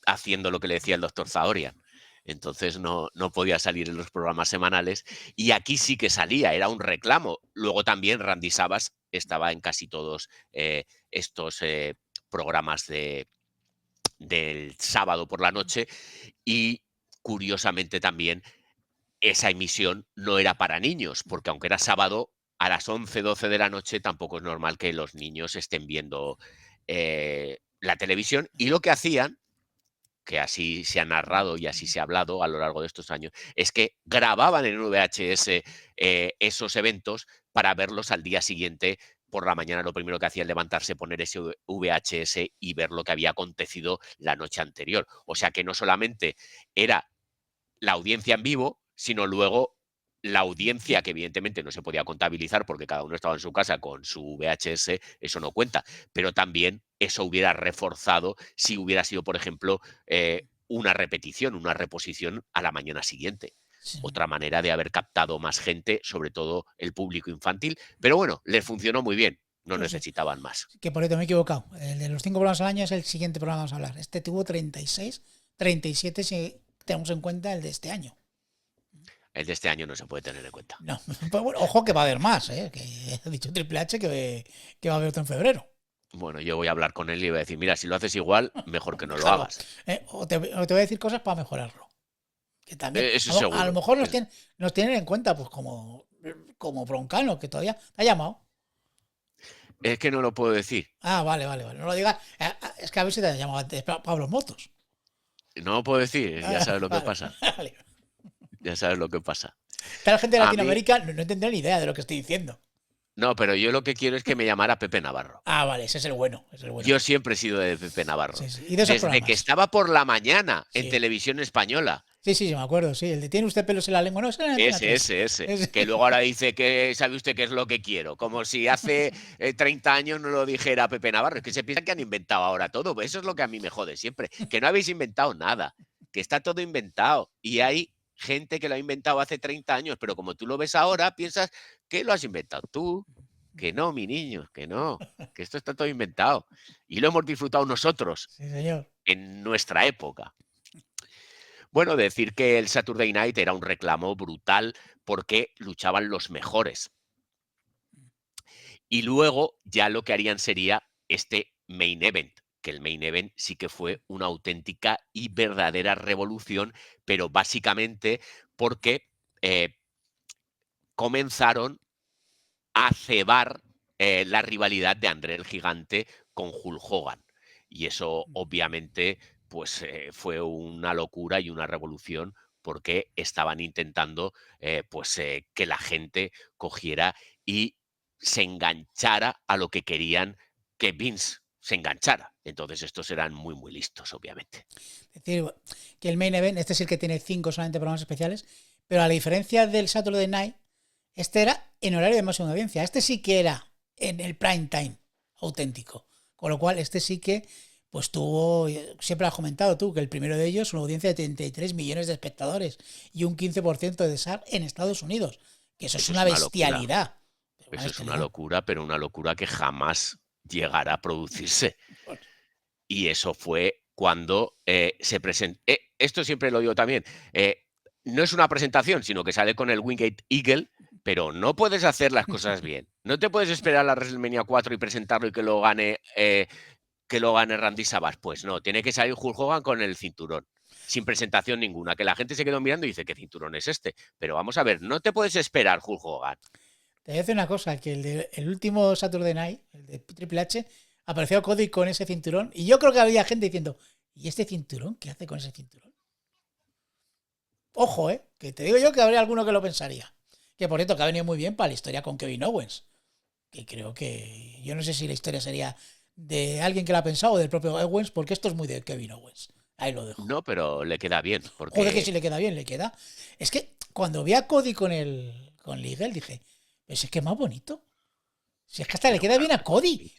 haciendo lo que le decía el doctor Zahorian. Entonces no podía salir en los programas semanales. Y aquí sí que salía, era un reclamo. Luego también Randy Savas estaba en casi todos estos programas del sábado por la noche. Y curiosamente también esa emisión no era para niños, porque aunque era sábado, a las 11, 12 de la noche tampoco es normal que los niños estén viendo la televisión. Y lo que hacían que así se ha narrado y así se ha hablado a lo largo de estos años, es que grababan en VHS esos eventos para verlos al día siguiente. Por la mañana lo primero que hacían levantarse, poner ese VHS y ver lo que había acontecido la noche anterior. O sea que no solamente era la audiencia en vivo, sino luego la audiencia, que evidentemente no se podía contabilizar porque cada uno estaba en su casa con su VHS, eso no cuenta, pero también eso hubiera reforzado si hubiera sido, por ejemplo, una repetición, una reposición a la mañana siguiente. Sí. Otra manera de haber captado más gente, sobre todo el público infantil, pero bueno, les funcionó muy bien, no Sí, sí. necesitaban más. Que por eso me he equivocado. El de los 5 programas al año es el siguiente programa que vamos a hablar. Este tuvo 36, 37 si tenemos en cuenta el de este año. El de este año no se puede tener en cuenta. No, pues bueno, ojo que va a haber más, que ha dicho Triple H que va a haber otro en febrero. Bueno, yo voy a hablar con él y voy a decir, mira, si lo haces igual, mejor que no lo Claro. hagas. O te voy a decir cosas para mejorarlo. Que también, Eso a seguro. lo mejor nos tienen en cuenta, pues como Broncano, que todavía te ha llamado. Es que no lo puedo decir. Ah, vale. No lo digas. Es que a ver si te ha llamado antes Pablo Motos. No lo puedo decir, ya sabes lo que Vale, pasa. Vale. Ya sabes lo que pasa. La gente de A Latinoamérica no tendrá ni idea de lo que estoy diciendo. No, pero yo lo que quiero es que me llamara Pepe Navarro. Ah, vale, ese es el bueno. Yo siempre he sido de Pepe Navarro. Sí, sí. Y de esos Desde programas. que estaba por la mañana en Sí. televisión española. Sí, me acuerdo, sí. El de tiene usted pelos en la lengua, no, ese era en Antena 3. Ese. Que luego ahora dice que sabe usted qué es lo que quiero. Como si hace 30 años no lo dijera Pepe Navarro. Es que se piensa que han inventado ahora todo. Eso es lo que a mí me jode siempre. Que no habéis inventado nada. Que está todo inventado. Y hay gente que lo ha inventado hace 30 años. Pero como tú lo ves ahora, piensas que lo has inventado tú. Que no, mi niño, que no. Que esto está todo inventado. Y lo hemos disfrutado nosotros Sí, señor. en nuestra época. Bueno, decir que el Saturday Night era un reclamo brutal porque luchaban los mejores. Y luego ya lo que harían sería este main event, que el main event sí que fue una auténtica y verdadera revolución, pero básicamente porque comenzaron a cebar la rivalidad de André el Gigante con Hulk Hogan. Y eso obviamente pues fue una locura y una revolución porque estaban intentando que la gente cogiera y se enganchara a lo que querían que Vince se enganchara. Entonces estos eran muy, muy listos, obviamente. Es decir, que el main event, este es el que tiene 5 solamente programas especiales, pero a la diferencia del Saturday Night, este era en horario de máxima audiencia. Este sí que era en el prime time auténtico. Con lo cual, este sí que pues tuvo, siempre has comentado tú, que el primero de ellos, una audiencia de 33 millones de espectadores y un 15% de SAR en Estados Unidos. Que eso es una bestialidad. Eso es una locura, pero una locura que jamás llegará a producirse. Y eso fue cuando se presentó. Esto siempre lo digo también. No es una presentación, sino que sale con el Winged Eagle, pero no puedes hacer las cosas bien. No te puedes esperar a la WrestleMania 4 y presentarlo y que lo gane Randy Savage. Pues no, tiene que salir Hulk Hogan con el cinturón, sin presentación ninguna. Que la gente se quedó mirando y dice, ¿qué cinturón es este? Pero vamos a ver, no te puedes esperar, Hulk Hogan. Te voy a decir una cosa, que el último Saturday Night, el de Triple H, apareció Cody con ese cinturón y yo creo que había gente diciendo, ¿y este cinturón? ¿Qué hace con ese cinturón? Ojo, que te digo yo que habría alguno que lo pensaría. Que por cierto, que ha venido muy bien para la historia con Kevin Owens. Que creo que, yo no sé si la historia sería de alguien que la ha pensado o del propio Owens, porque esto es muy de Kevin Owens. Ahí lo dejo. No, pero le queda bien. Porque... Joder, que si le queda bien, le queda. Es que cuando vi a Cody con Legal dije, pues es que es más bonito. Si es que hasta pero le queda bien a Cody.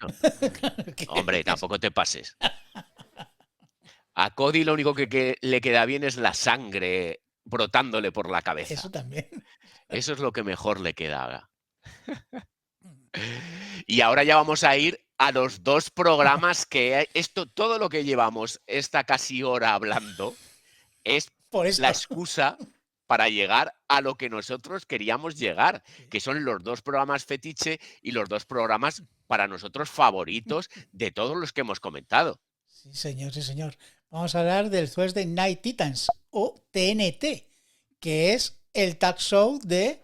Hombre, tampoco te pases. A Cody lo único que le queda bien es la sangre brotándole por la cabeza. Eso también. Eso es lo que mejor le queda. Y ahora ya vamos a ir a los 2 programas que todo lo que llevamos esta casi hora hablando es la excusa para llegar a lo que nosotros queríamos llegar, que son los 2 programas fetiche y los 2 programas para nosotros favoritos de todos los que hemos comentado. Sí, señor, sí, señor. Vamos a hablar del Thursday Night Titans o TNT, que es el tag show de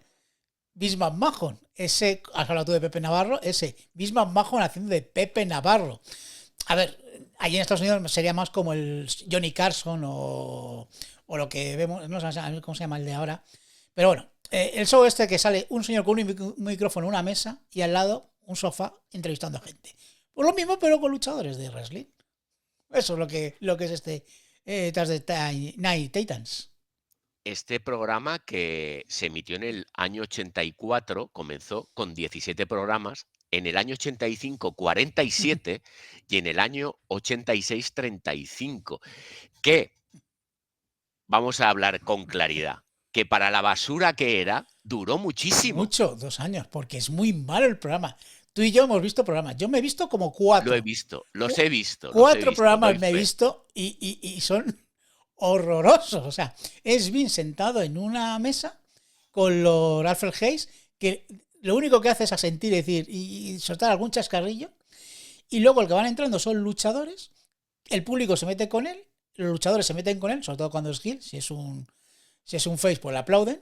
Vince McMahon. Has hablado tú de Pepe Navarro, ese Vince McMahon haciendo de Pepe Navarro. A ver, allí en Estados Unidos sería más como el Johnny Carson o lo que vemos, no sé cómo se llama el de ahora. Pero bueno, el show este que sale un señor con un micrófono en una mesa y al lado un sofá entrevistando a gente. Pues lo mismo, pero con luchadores de wrestling. Eso es lo que es este tras de Night Titans. Este programa, que se emitió en el año 84, comenzó con 17 programas, en el año 85 47 y en el año 86 35, que vamos a hablar con claridad, que para la basura que era, duró muchísimo. Mucho, 2 años, porque es muy malo el programa. Tú y yo hemos visto programas. Yo me he visto como Lo he 4. visto, los he visto, Cuatro doy programas me he fe. visto y son horrorosos. O sea, es bien sentado en una mesa con los Alfred Hayes, que lo único que hace es asentir, decir, y soltar algún chascarrillo. Y luego el que van entrando son luchadores. El público se mete con él. Los luchadores se meten con él, sobre todo cuando es heel. Si es un face, pues le aplauden.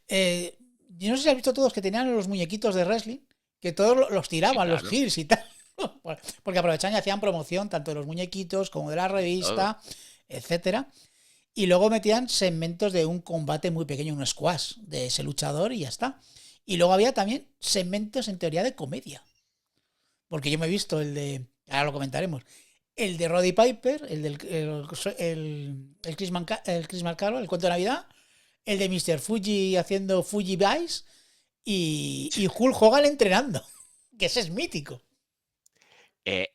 Yo no sé si has visto todos que tenían los muñequitos de wrestling, que todos los tiraban, Sí, los claro. heels y tal. Porque aprovechaban y hacían promoción tanto de los muñequitos como de la revista, etcétera. Y luego metían segmentos de un combate muy pequeño, un squash de ese luchador y ya está. Y luego había también segmentos en teoría de comedia. Porque yo me he visto ahora lo comentaremos, el de Roddy Piper, el del el Chris Marcaro, el cuento de Navidad, el de Mr. Fuji haciendo Fuji Vice y Hulk Hogan entrenando, que ese es mítico.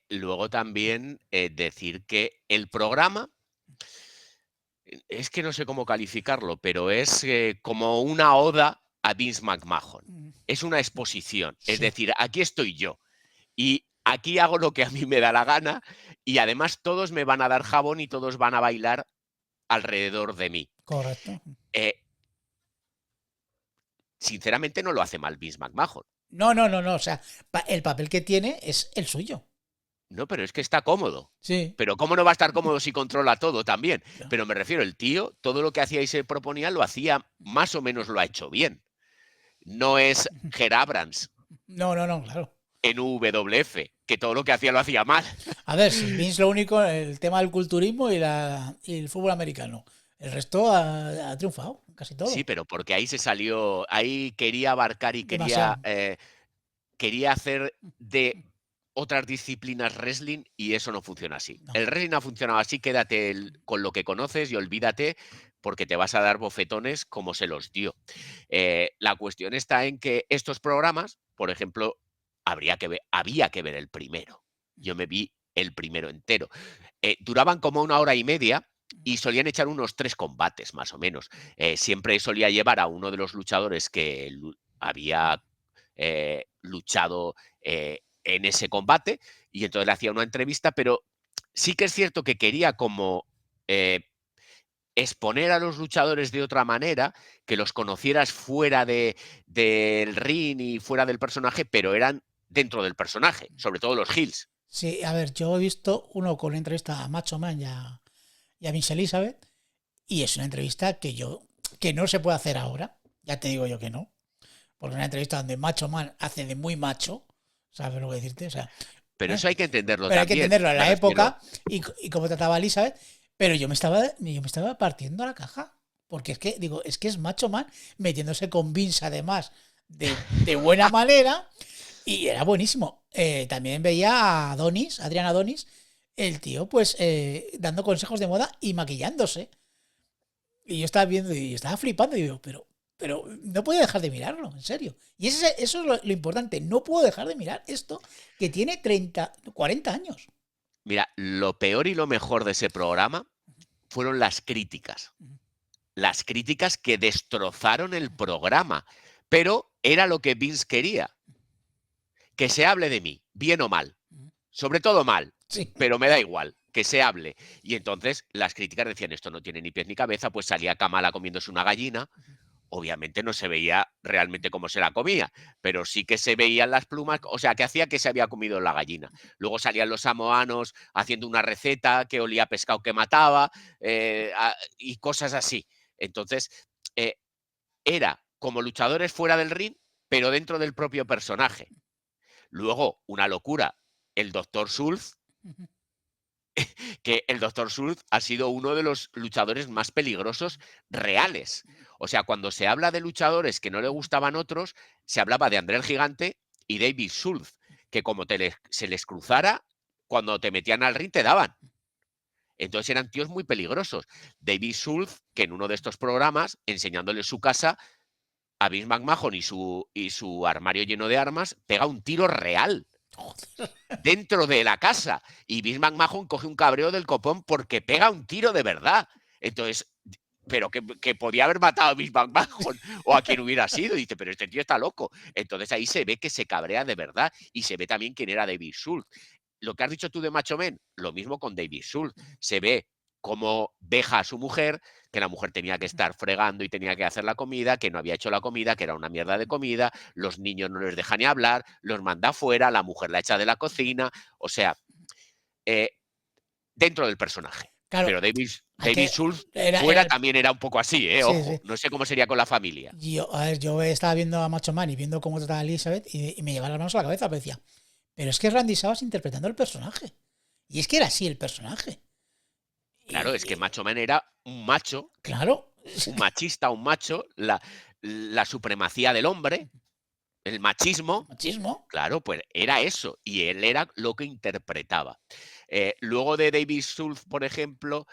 Luego también decir que el programa, es que no sé cómo calificarlo, pero es como una oda a Vince McMahon. Es una exposición. Es Sí. decir, aquí estoy yo y aquí hago lo que a mí me da la gana y además todos me van a dar jabón y todos van a bailar alrededor de mí. Correcto. Sinceramente no lo hace mal Vince McMahon. No. O sea, el papel que tiene es el suyo. No, pero es que está cómodo. Sí. Pero ¿cómo no va a estar cómodo si controla todo también? No. Pero me refiero, el tío, todo lo que hacía y se proponía, lo hacía más o menos lo ha hecho bien. No es Ger Abrams No, claro. en WWF, que todo lo que hacía lo hacía mal. A ver, si Vince lo único, el tema del culturismo y el fútbol americano. El resto ha triunfado, casi todo. Sí, pero porque ahí se salió, ahí quería abarcar y Demasiado. quería hacer de otras disciplinas wrestling y eso no funciona así. No. El wrestling ha funcionado así, quédate con lo que conoces y olvídate porque te vas a dar bofetones como se los dio. La cuestión está en que estos programas, por ejemplo, había que ver el primero. Yo me vi el primero entero. Duraban como 1 hora y media y solían echar unos 3 combates, más o menos. Siempre solía llevar a uno de los luchadores que había luchado en ese combate y entonces le hacía una entrevista, pero sí que es cierto que quería como exponer a los luchadores de otra manera, que los conocieras fuera del ring y fuera del personaje, pero eran dentro del personaje, sobre todo los heels. Sí, a ver, yo he visto uno con entrevista a Macho Man y a Miss Elizabeth, y es una entrevista que no se puede hacer ahora, ya te digo yo que no, porque una entrevista donde Macho Man hace de muy macho, ¿sabes lo que decirte? O sea, Pero eso hay que entenderlo pero hay que también. entenderlo en Me la refiero. época y cómo trataba a Elizabeth, pero yo me estaba partiendo la caja, porque es que es Macho Man metiéndose con Vince además de buena manera. Y era buenísimo. También veía a Adrián Adonis, el tío, pues dando consejos de moda y maquillándose. Y yo estaba viendo y estaba flipando y digo, pero no puedo dejar de mirarlo, en serio. Y eso es lo importante. No puedo dejar de mirar esto que tiene 40 años. Mira, lo peor y lo mejor de ese programa fueron las críticas. Las críticas que destrozaron el programa. Pero era lo que Vince quería. Que se hable de mí, bien o mal. Sobre todo mal, Sí. pero me da igual, que se hable. Y entonces las críticas decían, esto no tiene ni pies ni cabeza, pues salía Kamala comiéndose una gallina. Obviamente no se veía realmente cómo se la comía, pero sí que se veían las plumas, o sea, que hacía que se había comido la gallina. Luego salían los samoanos haciendo una receta que olía a pescado que mataba y cosas así. Entonces, era como luchadores fuera del ring, pero dentro del propio personaje. Luego, una locura, el Dr. Schultz que el Dr. Schultz ha sido uno de los luchadores más peligrosos reales. O sea, cuando se habla de luchadores que no le gustaban otros, se hablaba de André el Gigante y David Schultz, que como se les cruzara, cuando te metían al ring te daban. Entonces eran tíos muy peligrosos. David Schultz, que en uno de estos programas, enseñándole su casa, a Vince McMahon y su armario lleno de armas, pega un tiro real dentro de la casa. Y Vince McMahon coge un cabreo del copón porque pega un tiro de verdad. Entonces, pero que podía haber matado a Vince McMahon o a quien hubiera sido. Dice, pero este tío está loco. Entonces ahí se ve que se cabrea de verdad y se ve también quién era David Schultz. Lo que has dicho tú de Macho Man, lo mismo con David Schultz. Se ve cómo deja a su mujer, que la mujer tenía que estar fregando y tenía que hacer la comida, que no había hecho la comida, que era una mierda de comida, los niños no les dejan ni hablar, los manda afuera, la mujer la echa de la cocina, o sea, eh, dentro del personaje. Claro, Pero David que Schultz era, fuera también era un poco así, sí, ojo. sí. No sé cómo sería con la familia. Yo estaba viendo a Macho Man y viendo cómo trataba a Elizabeth y me llevaba las manos a la cabeza, pero decía, pero es que es Randy Savage interpretando el personaje. Y es que era así el personaje. Claro, es que Macho Man era un macho, Claro. un machista, un macho, la supremacía del hombre, el machismo. Machismo. Claro, pues era eso, y él era lo que interpretaba. Luego de David Schultz, por ejemplo,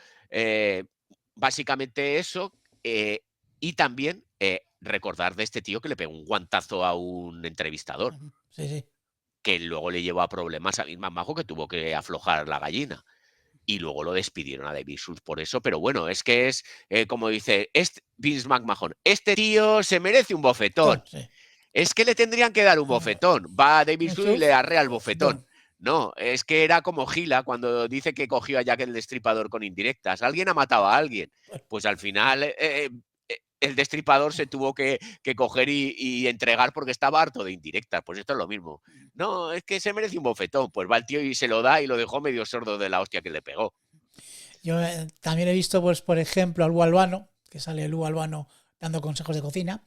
básicamente eso, y también recordar de este tío que le pegó un guantazo a un entrevistador, Sí, sí. que luego le llevó a problemas a Vince McMahon, que tuvo que aflojar la gallina. Y luego lo despidieron a David Schultz por eso, pero bueno, es que es, como dice Vince McMahon, este tío se merece un bofetón. Sí. Es que le tendrían que dar un bofetón. Va a David Schultz y le arrea el bofetón. No, es que era como Gila cuando dice que cogió a Jack el Destripador con indirectas. Alguien ha matado a alguien. Pues al final el Destripador se tuvo que coger y entregar porque estaba harto de indirectas. Pues esto es lo mismo. No, es que se merece un bofetón. Pues va el tío y se lo da y lo dejó medio sordo de la hostia que le pegó. Yo también he visto, pues, por ejemplo, a Lu Albano, que sale Lu Albano dando consejos de cocina.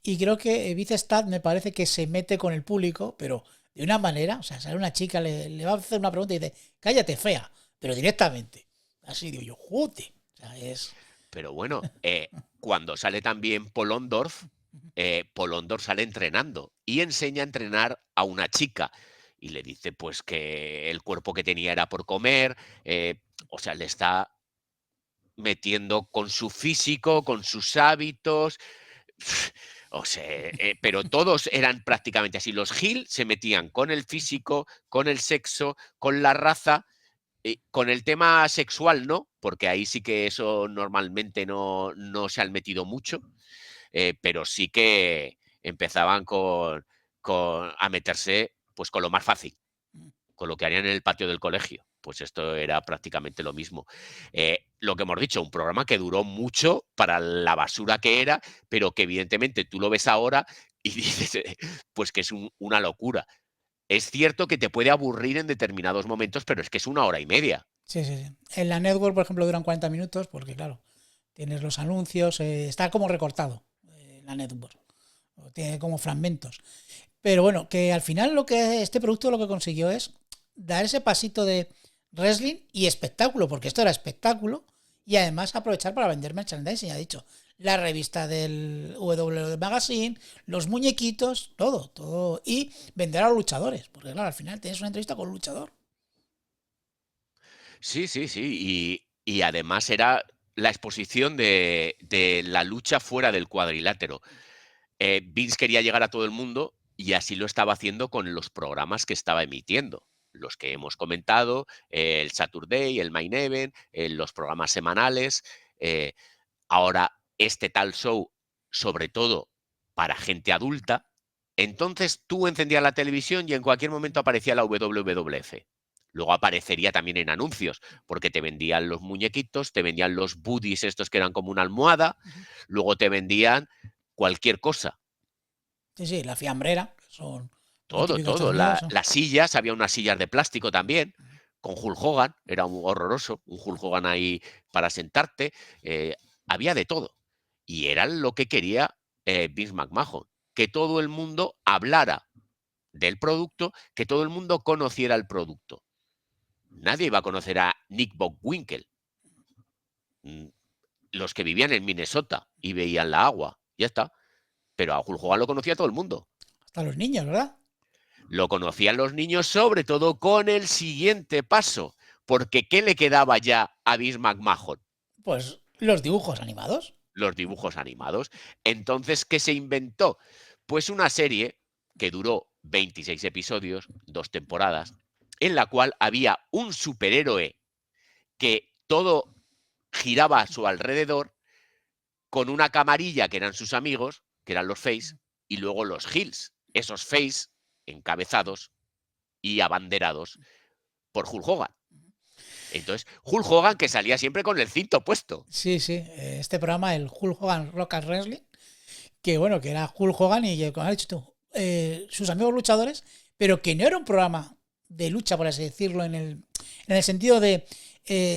Y creo que Vince Stad me parece que se mete con el público, pero de una manera, o sea, sale una chica, le va a hacer una pregunta y dice, cállate fea, pero directamente. Así digo yo, joder. O sea, es... Pero bueno, cuando sale también Paul Orndorff sale entrenando y enseña a entrenar a una chica. Y le dice pues que el cuerpo que tenía era por comer, o sea, le está metiendo con su físico, con sus hábitos. O sea, pero todos eran prácticamente así. Los Hill se metían con el físico, con el sexo, con la raza. Con el tema sexual no, porque ahí sí que eso normalmente no se han metido mucho, pero sí que empezaban a meterse pues con lo más fácil, con lo que harían en el patio del colegio. Pues esto era prácticamente lo mismo. Lo que hemos dicho, un programa que duró mucho para la basura que era, pero que evidentemente tú lo ves ahora y dices, pues que es una locura. Es cierto que te puede aburrir en determinados momentos, pero es que es 1 hora y media. Sí, sí, sí. En la network, por ejemplo, duran 40 minutos porque, claro, tienes los anuncios, está como recortado la network. Tiene como fragmentos. Pero bueno, que al final lo que este producto lo que consiguió es dar ese pasito de wrestling y espectáculo, porque esto era espectáculo, y además aprovechar para vender merchandising, ya he dicho. La revista del WWE Magazine, los muñequitos, todo. Y vender a los luchadores, porque claro, al final tienes una entrevista con un luchador. Sí, sí, sí. Y además era la exposición de la lucha fuera del cuadrilátero. Vince quería llegar a todo el mundo y así lo estaba haciendo con los programas que estaba emitiendo. Los que hemos comentado, el Saturday, el Main Event, los programas semanales. eh, Ahora, este tal show, sobre todo para gente adulta. Entonces tú encendías la televisión y en cualquier momento aparecía la WWF. Luego aparecería también en anuncios, porque te vendían los muñequitos, te vendían los goodies estos que eran como una almohada, luego te vendían cualquier cosa. Sí, sí, la fiambrera, que son muy Todo, típicos de todo. Estados Unidos. Las sillas, había unas sillas de plástico también, con Hulk Hogan, era un horroroso, un Hulk Hogan ahí para sentarte. Había de todo. Y era lo que quería Vince McMahon, que todo el mundo hablara del producto, que todo el mundo conociera el producto. nadie iba a conocer a Nick Bockwinkel. Los que vivían en Minnesota y veían la agua, ya está. Pero a Hulk Hogan lo conocía todo el mundo. Hasta los niños, ¿verdad? Lo conocían los niños, sobre todo con el siguiente paso. Porque ¿qué le quedaba ya a Vince McMahon? Pues los dibujos animados. Los dibujos animados. Entonces, ¿qué se inventó? Pues una serie que duró 26 episodios, 2 temporadas, en la cual había un superhéroe que todo giraba a su alrededor, con una camarilla que eran sus amigos, que eran los Face, y luego los Heels. Esos Face encabezados y abanderados por Hulk Hogan. Entonces, Hulk Hogan que salía siempre con el cinto puesto. Sí, sí. Este programa, el Hulk Hogan Rock and Wrestling, que bueno, que era Hulk Hogan y, como has dicho tú, sus amigos luchadores, pero que no era un programa de lucha, por así decirlo, en el sentido de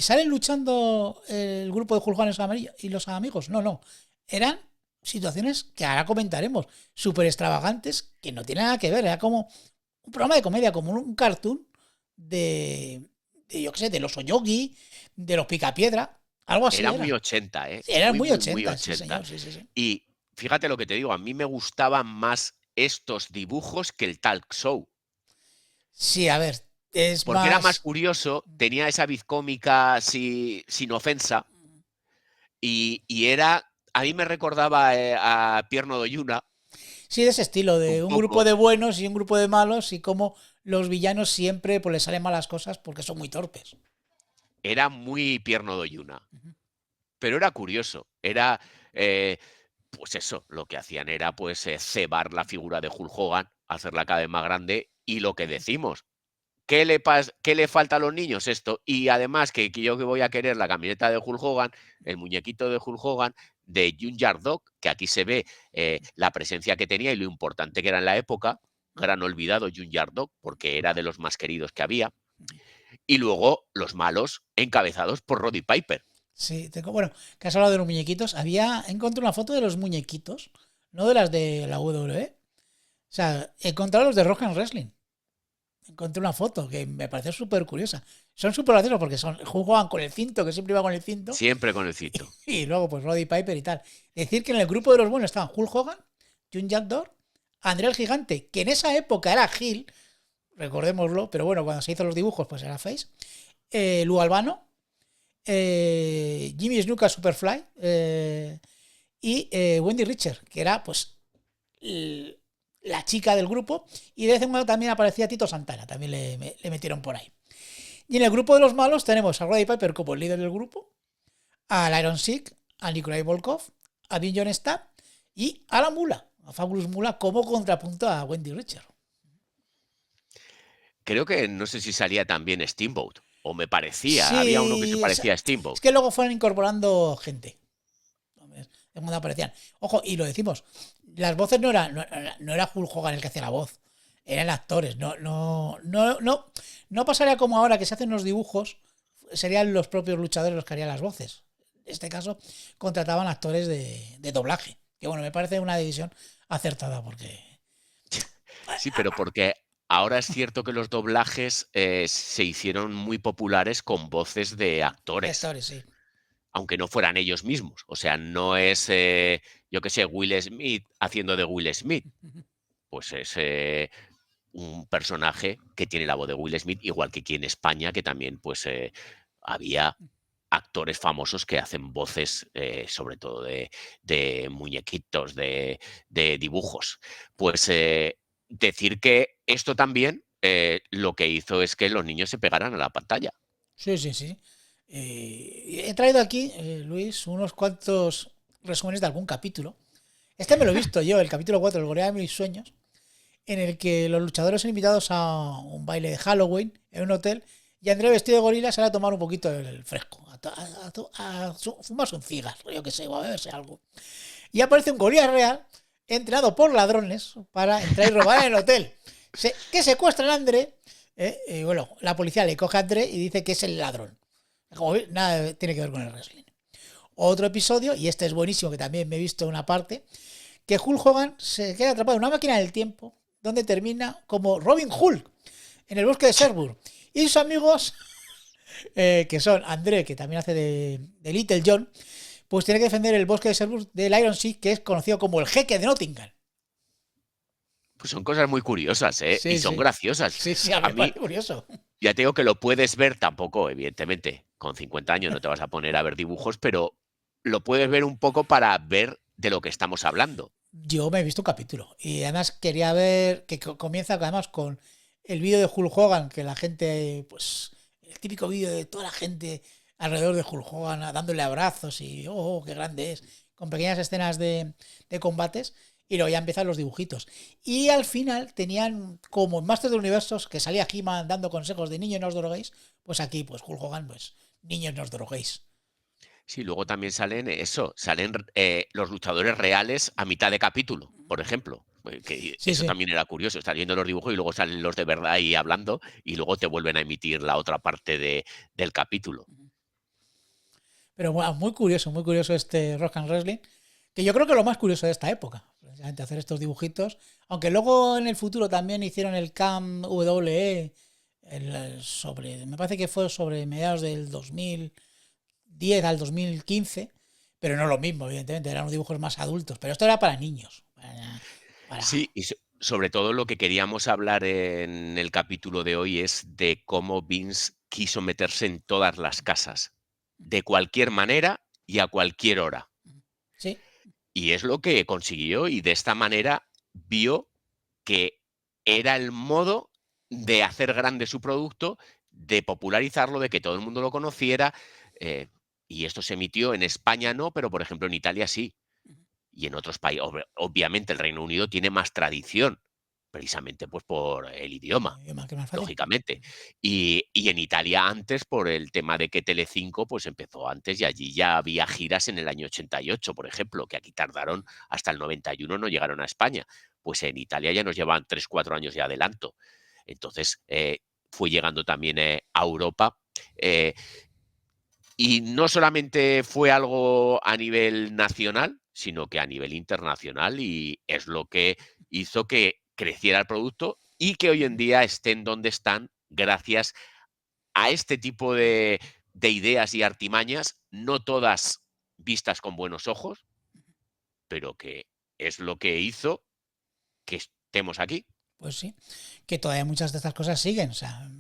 ¿salen luchando el grupo de Hulk Hogan y los amigos? No, no. Eran situaciones que ahora comentaremos, súper extravagantes, que no tienen nada que ver. Era como un programa de comedia, como un cartoon de yo qué sé, de los Oyogi, de los Picapiedra, algo así. Era muy 80, ¿eh? Era muy 80, muy 80. Sí, señor, sí. Y fíjate lo que te digo, a mí me gustaban más estos dibujos que el talk show. Sí, a ver, es porque más... era más curioso, tenía esa vis cómica sin ofensa, y era, a mí me recordaba a Pierno Doyuna. Sí, de ese estilo, de un grupo de buenos y un grupo de malos, y cómo los villanos siempre pues, les salen malas cosas porque son muy torpes. Era muy Pierno Doyuna. Pero era curioso, era... pues eso, lo que hacían era pues cebar la figura de Hulk Hogan, hacerla cada vez más grande, y lo que decimos, ¿qué le falta a los niños? Esto. Y además que yo que voy a querer la camioneta de Hulk Hogan, el muñequito de Hulk Hogan, de Junkyard Dog, que aquí se ve la presencia que tenía y lo importante que era en la época, gran olvidado Junkyard Dog, porque era de los más queridos que había. Y luego los malos encabezados por Roddy Piper. Sí, bueno, que has hablado de los muñequitos. Encontré una foto de los muñequitos, no de las de la WWE. O sea, he encontrado los de Rock and Wrestling. Encontré una foto que me pareció súper curiosa. Son súper graciosos porque jugaban con el cinto, que siempre iba con el cinto. Siempre con el cinto. Y luego, pues Roddy Piper y tal. Decir que en el grupo de los buenos estaban Hulk Hogan, Junkyard Dog, André el Gigante, que en esa época era Gil, recordémoslo, pero bueno, cuando se hizo los dibujos, pues era Face. Lou Albano, Jimmy Snuka Superfly y Wendy Richter, que era pues la chica del grupo, y de vez en cuando también aparecía Tito Santana, también le metieron por ahí. Y en el grupo de los malos tenemos a Roddy Piper como el líder del grupo, al Iron Sheik, a Nikolai Volkov, a Big John Stubb y a la Mula, a Fabulous Mula, como contrapunto a Wendy Richter. Creo que no sé si salía también Steamboat, o me parecía, Sí, había uno que se parecía a Steamboat. Es que luego fueron incorporando gente. Es donde aparecían. Ojo, y lo decimos, las voces no era Hulk Hogan el que hacía la voz, eran actores. No pasaría como ahora que se hacen los dibujos, serían los propios luchadores los que harían las voces. En este caso, contrataban actores de doblaje. Que bueno, me parece una decisión acertada porque... Sí, pero porque ahora es cierto que los doblajes se hicieron muy populares con voces de actores. Actores, sí. Aunque no fueran ellos mismos. O sea, no es, yo qué sé, Will Smith haciendo de Will Smith. Pues es un personaje que tiene la voz de Will Smith, igual que aquí en España, que también pues había actores famosos que hacen voces, sobre todo de muñequitos, de dibujos. Pues decir que esto también lo que hizo es que los niños se pegaran a la pantalla. Sí. He traído aquí, Luis, unos cuantos resúmenes de algún capítulo. Este me lo he visto yo, el capítulo 4, el Gorea de mis sueños, en el que los luchadores son invitados a un baile de Halloween en un hotel y André, vestido de gorila, sale a tomar un poquito el fresco, a fumarse un cigarro, yo que sé, o a beberse algo. Y aparece un gorila real entrenado por ladrones para entrar y robar en el hotel. Que secuestran a André. Y bueno, la policía le coge a André y dice que es el ladrón. Como veis, nada tiene que ver con el wrestling. Otro episodio, y este es buenísimo, que también me he visto una parte, que Hulk Hogan se queda atrapado en una máquina del tiempo donde termina como Robin Hulk en el bosque de Sherwood. Y sus amigos que son André, que también hace de Little John, pues tiene que defender el bosque de Sherwood del Iron Sea, que es conocido como el Jeque de Nottingham. Pues son cosas muy curiosas, ¿eh? Y Sí, son sí. graciosas. Sí, sí, a mí A me mí, parece curioso. ya te digo que lo puedes ver tampoco, evidentemente. Con 50 años no te vas a poner a ver dibujos, pero lo puedes ver un poco para ver de lo que estamos hablando. Yo me he visto un capítulo y además quería ver que comienza además con el vídeo de Hulk Hogan, que la gente, pues, el típico vídeo de toda la gente alrededor de Hulk Hogan dándole abrazos y, oh, qué grande es, con pequeñas escenas de combates y luego ya empiezan los dibujitos. Y al final tenían como en Masters del Universos, que salía He-Man dando consejos de niños no os droguéis, pues aquí, pues Hulk Hogan, pues, niños no os droguéis. Sí, luego también salen los luchadores reales a mitad de capítulo, por ejemplo. Que Sí, eso sí. también era curioso, estar viendo los dibujos y luego salen los de verdad ahí hablando y luego te vuelven a emitir la otra parte del capítulo. Pero bueno, muy curioso este Rock and Wrestling, que yo creo que es lo más curioso de esta época, precisamente hacer estos dibujitos, aunque luego en el futuro también hicieron el CAM WE, sobre, me parece que fue sobre mediados del 2010 al 2015, pero no lo mismo, evidentemente, eran unos dibujos más adultos, pero esto era para niños. Sí, y sobre todo lo que queríamos hablar en el capítulo de hoy es de cómo Vince quiso meterse en todas las casas, de cualquier manera y a cualquier hora. Sí, Y es lo que consiguió y de esta manera vio que era el modo de hacer grande su producto, de popularizarlo, de que todo el mundo lo conociera. eh, y esto se emitió en España no, pero por ejemplo en Italia sí. Y en otros países, obviamente el Reino Unido tiene más tradición, precisamente pues por el idioma, más que más fácil. lógicamente. Y en Italia antes por el tema de que Telecinco pues empezó antes y allí ya había giras en el año 88, por ejemplo, que aquí tardaron hasta el 91, no llegaron a España. Pues en Italia ya nos llevan 3 4 años de adelanto. Entonces, fue llegando también a Europa. eh, y no solamente fue algo a nivel nacional, sino que a nivel internacional y es lo que hizo que creciera el producto y que hoy en día estén donde están gracias a este tipo de ideas y artimañas, no todas vistas con buenos ojos, pero que es lo que hizo que estemos aquí. Pues sí, que todavía muchas de estas cosas siguen. O sea,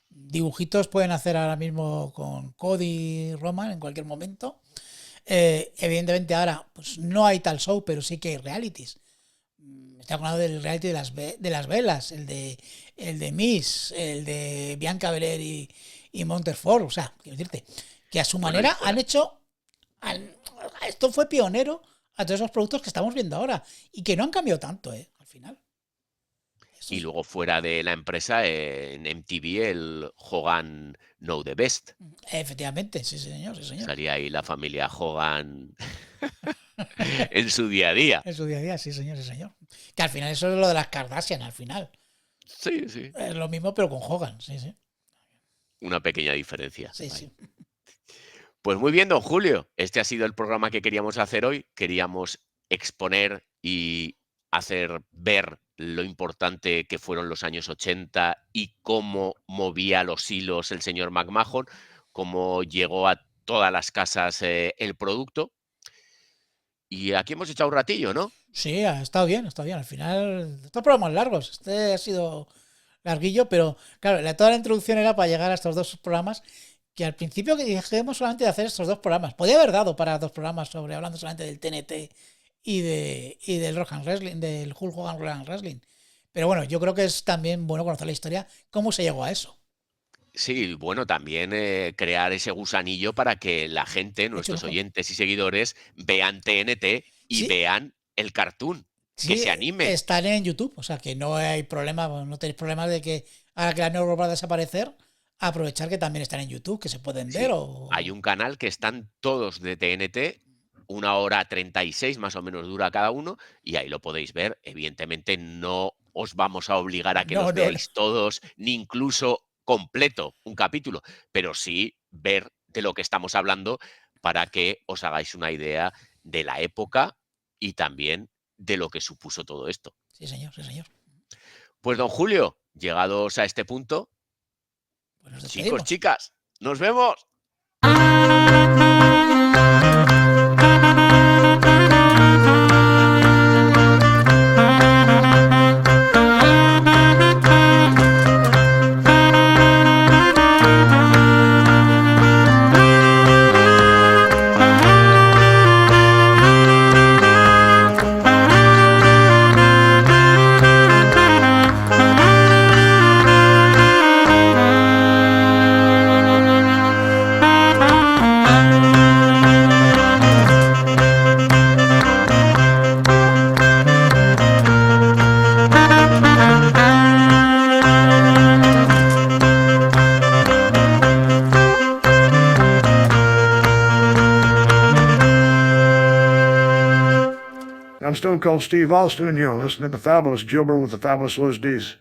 dibujitos pueden hacer ahora mismo con Cody Roman en cualquier momento. Evidentemente ahora pues no hay tal show, pero sí que hay realities. Me estoy acordando del reality de las velas, el de Miss, el de Bianca Belair y Montefort. O sea, quiero decirte que a su Bueno, y manera han fuera, hecho... han- esto fue pionero a todos esos productos que estamos viendo ahora y que no han cambiado tanto, al final. Eso y es, luego fuera de la empresa, en MTV, el Hogan Know the Best. efectivamente, sí señor, sí señor. Salía ahí la familia Hogan en su día a día. En su día a día, sí señor, sí señor. Que al final eso es lo de las Kardashian, al final. Sí, sí. Es lo mismo pero con Hogan, sí, sí. Una pequeña diferencia. Sí, Ahí. sí. Pues muy bien, don Julio. Este ha sido el programa que queríamos hacer hoy. Queríamos exponer y hacer ver lo importante que fueron los años 80 y cómo movía los hilos el señor McMahon, cómo llegó a todas las casas el producto. Y aquí hemos echado un ratillo, ¿no? Sí, ha estado bien, está bien. Al final, estos programas largos. Este ha sido larguillo, pero claro, toda la introducción era para llegar a estos dos programas. Que al principio que dijimos solamente de hacer estos dos programas. Podía haber dado para dos programas sobre hablando solamente del TNT y del Rock and Wrestling, del Hulk Hogan Rock and Wrestling. Pero bueno, yo creo que es también bueno conocer la historia, cómo se llegó a eso. Sí, bueno, también crear ese gusanillo para que la gente, Hecho nuestros mejor. oyentes y seguidores, vean TNT y Sí, vean el cartoon, que sí, se animen. están en YouTube, o sea que no hay problema, no tenéis problemas de que ahora que la Network va a desaparecer, aprovechar que también están en YouTube, que se pueden ver Sí, hay o... un canal que están todos de TNT, 1 hora 36 más o menos dura cada uno, y ahí lo podéis ver. Evidentemente no os vamos a obligar a que No, los no, no. veáis todos, ni incluso completo un capítulo, pero sí ver de lo que estamos hablando para que os hagáis una idea de la época y también de lo que supuso todo esto. Sí, señor, sí, señor. Pues don Julio, llegados a este punto, Pues nos chicos, despedimos. chicas, Nos vemos. I'm Stone Cold Steve Austin, and you're listening to the Fabulous Gilbert with the Fabulous Liz D's.